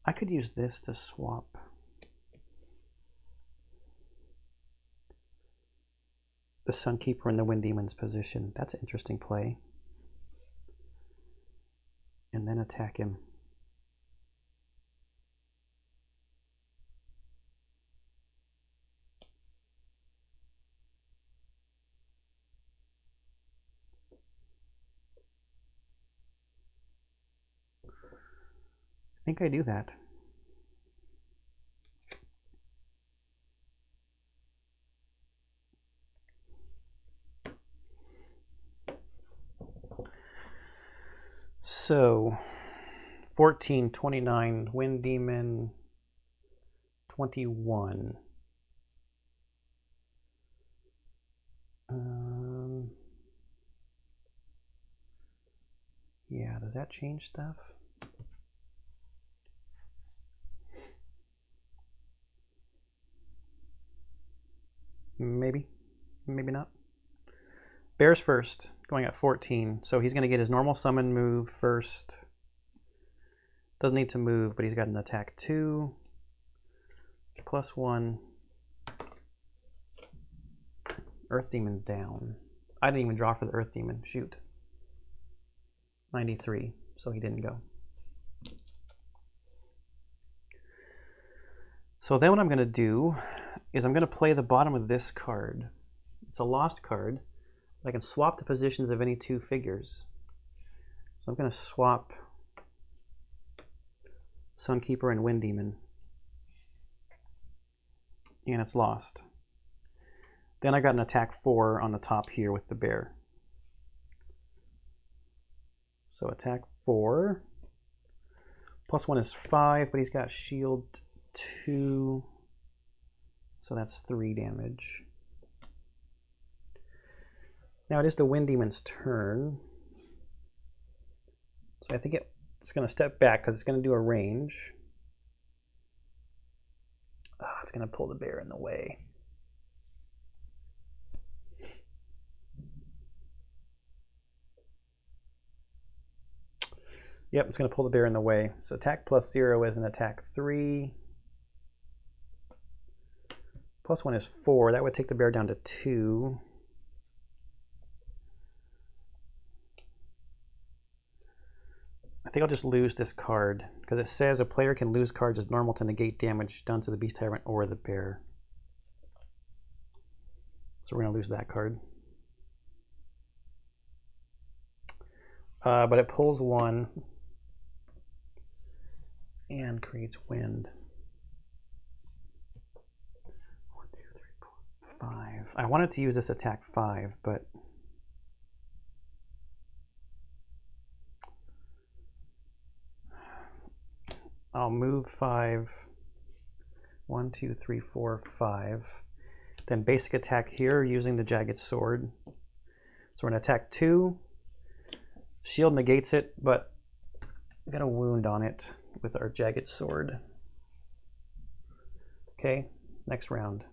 I could use this to swap. The Sunkeeper in the Wind Demon's position. That's an interesting play. And then attack him. I think I do that. So 14, 29, Wind Demon, 21. Yeah, does that change stuff? Maybe, maybe not. Bears first, going at 14. So he's going to get his normal summon move first. Doesn't need to move, but he's got an attack 2. +1. Earth Demon down. I didn't even draw for the Earth Demon. Shoot. 93, so he didn't go. So then what I'm going to do is I'm going to play the bottom of this card. It's a lost card. I can swap the positions of any 2 figures. So I'm going to swap Sunkeeper and Wind Demon. And it's lost. Then I got an attack 4 on the top here with the bear. So attack 4. +1 is 5, but he's got shield 2. So that's 3 damage. Now it is the Wind Demon's turn. So I think it's going to step back because it's going to do a range. It's going to pull the bear in the way. Yep, it's going to pull the bear in the way. So attack +0 is an attack 3. +1 is 4. That would take the bear down to 2. I think I'll just lose this card because it says a player can lose cards as normal to negate damage done to the Beast Tyrant or the bear. So we're going to lose that card. But it pulls 1 and creates wind. 1, 2, 3, 4, 5. I wanted to use this attack 5, but I'll move 5. 1, 2, 3, 4, 5. Then basic attack here using the Jagged Sword. So we're going to attack 2. Shield negates it, but we got a wound on it with our jagged sword. Okay, next round.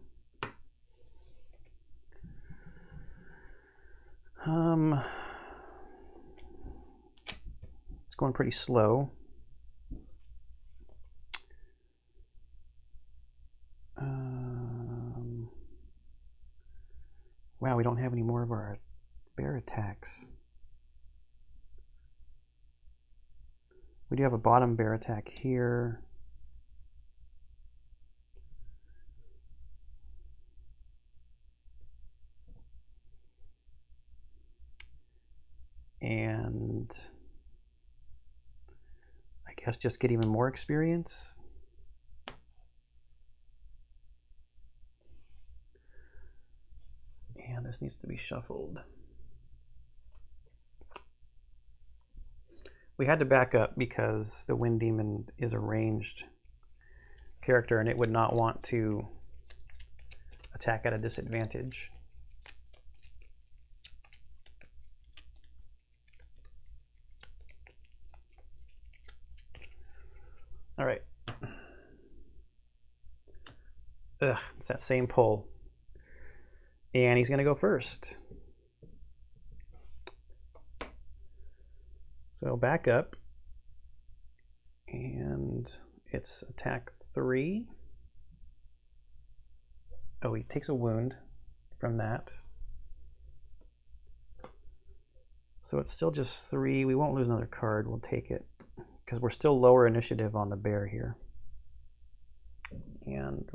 It's going pretty slow. Wow, we don't have any more of our bear attacks. We do have a bottom bear attack here. And I guess just get even more experience. And this needs to be shuffled. We had to back up because the Wind Demon is a ranged character and it would not want to attack at a disadvantage. All right. Ugh, it's that same pull. And he's going to go first. So back up. And it's attack 3. Oh, he takes a wound from that. So it's still just 3. We won't lose another card. We'll take it. Because we're still lower initiative on the bear here. And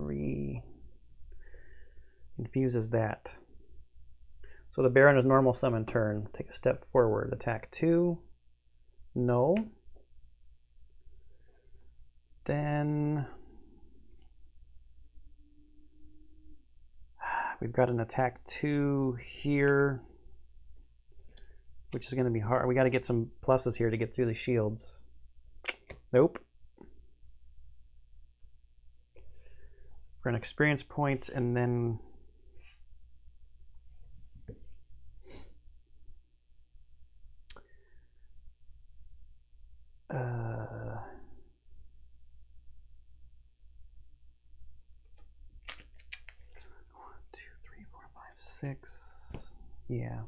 infuses that. So the bear on his normal summon turn, take a step forward, attack 2, no. Then we've got an attack 2 here, which is going to be hard. We got to get some pluses here to get through the shields. Nope. For an experience point, and then six. Yeah.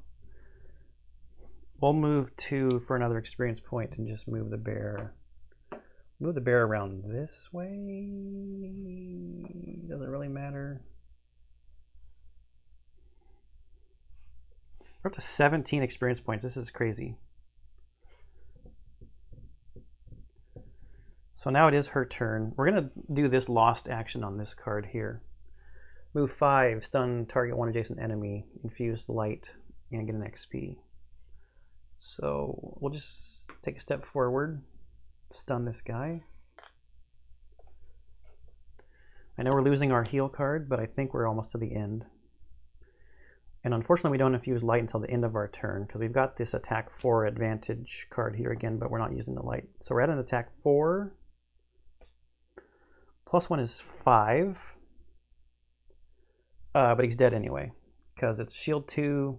We'll move 2 for another experience point and just move the bear. Move the bear around this way. Doesn't really matter. We're up to 17 experience points. This is crazy. So now it is her turn. We're going to do this lost action on this card here. Move 5, stun target 1 adjacent enemy, infuse light, and get an XP. So we'll just take a step forward, stun this guy. I know we're losing our heal card, but I think we're almost to the end. And unfortunately we don't infuse light until the end of our turn, because we've got this attack 4 advantage card here again, but we're not using the light. So we're at an attack 4. +1 is 5. But he's dead anyway, because it's shield 2,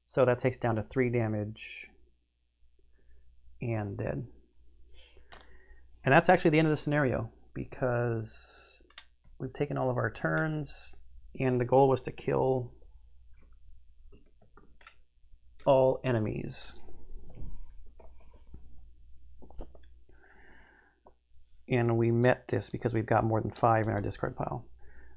so that takes down to 3 damage, and dead. And that's actually the end of the scenario, because we've taken all of our turns, and the goal was to kill all enemies. And we met this because we've got more than 5 in our discard pile.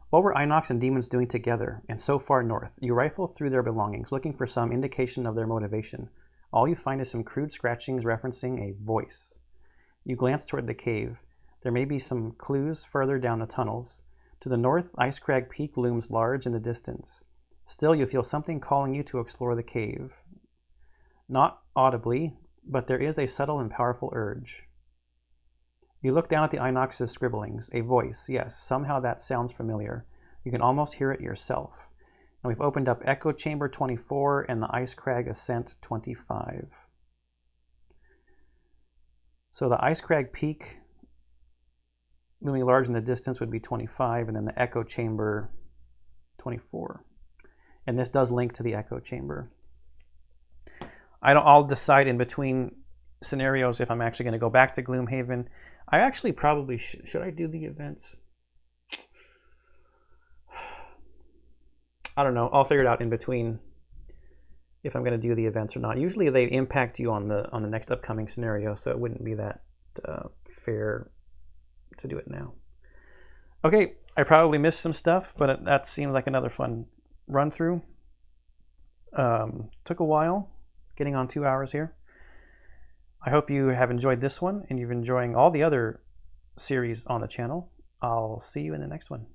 What were Inox and demons doing together and so far north? You rifle through their belongings, looking for some indication of their motivation. All you find is some crude scratchings referencing a voice. You glance toward the cave. There may be some clues further down the tunnels. To the north, Ice Crag Peak looms large in the distance. Still, you feel something calling you to explore the cave. Not audibly, but there is a subtle and powerful urge. You look down at the Inox's scribblings. A voice. Yes, somehow that sounds familiar. You can almost hear it yourself. And we've opened up Echo Chamber 24 and the Ice Crag Ascent 25. So the Ice Crag Peak, looming large in the distance, would be 25, and then the Echo Chamber 24. And this does link to the Echo Chamber. I'll decide in between scenarios if I'm actually going to go back to Gloomhaven. I actually probably should I do the events? I don't know. I'll figure it out in between if I'm going to do the events or not. Usually they impact you on the next upcoming scenario, so it wouldn't be that fair to do it now. Okay, I probably missed some stuff, but that seemed like another fun run through. Took a while, getting on 2 hours here. I hope you have enjoyed this one and you're enjoying all the other series on the channel. I'll see you in the next one.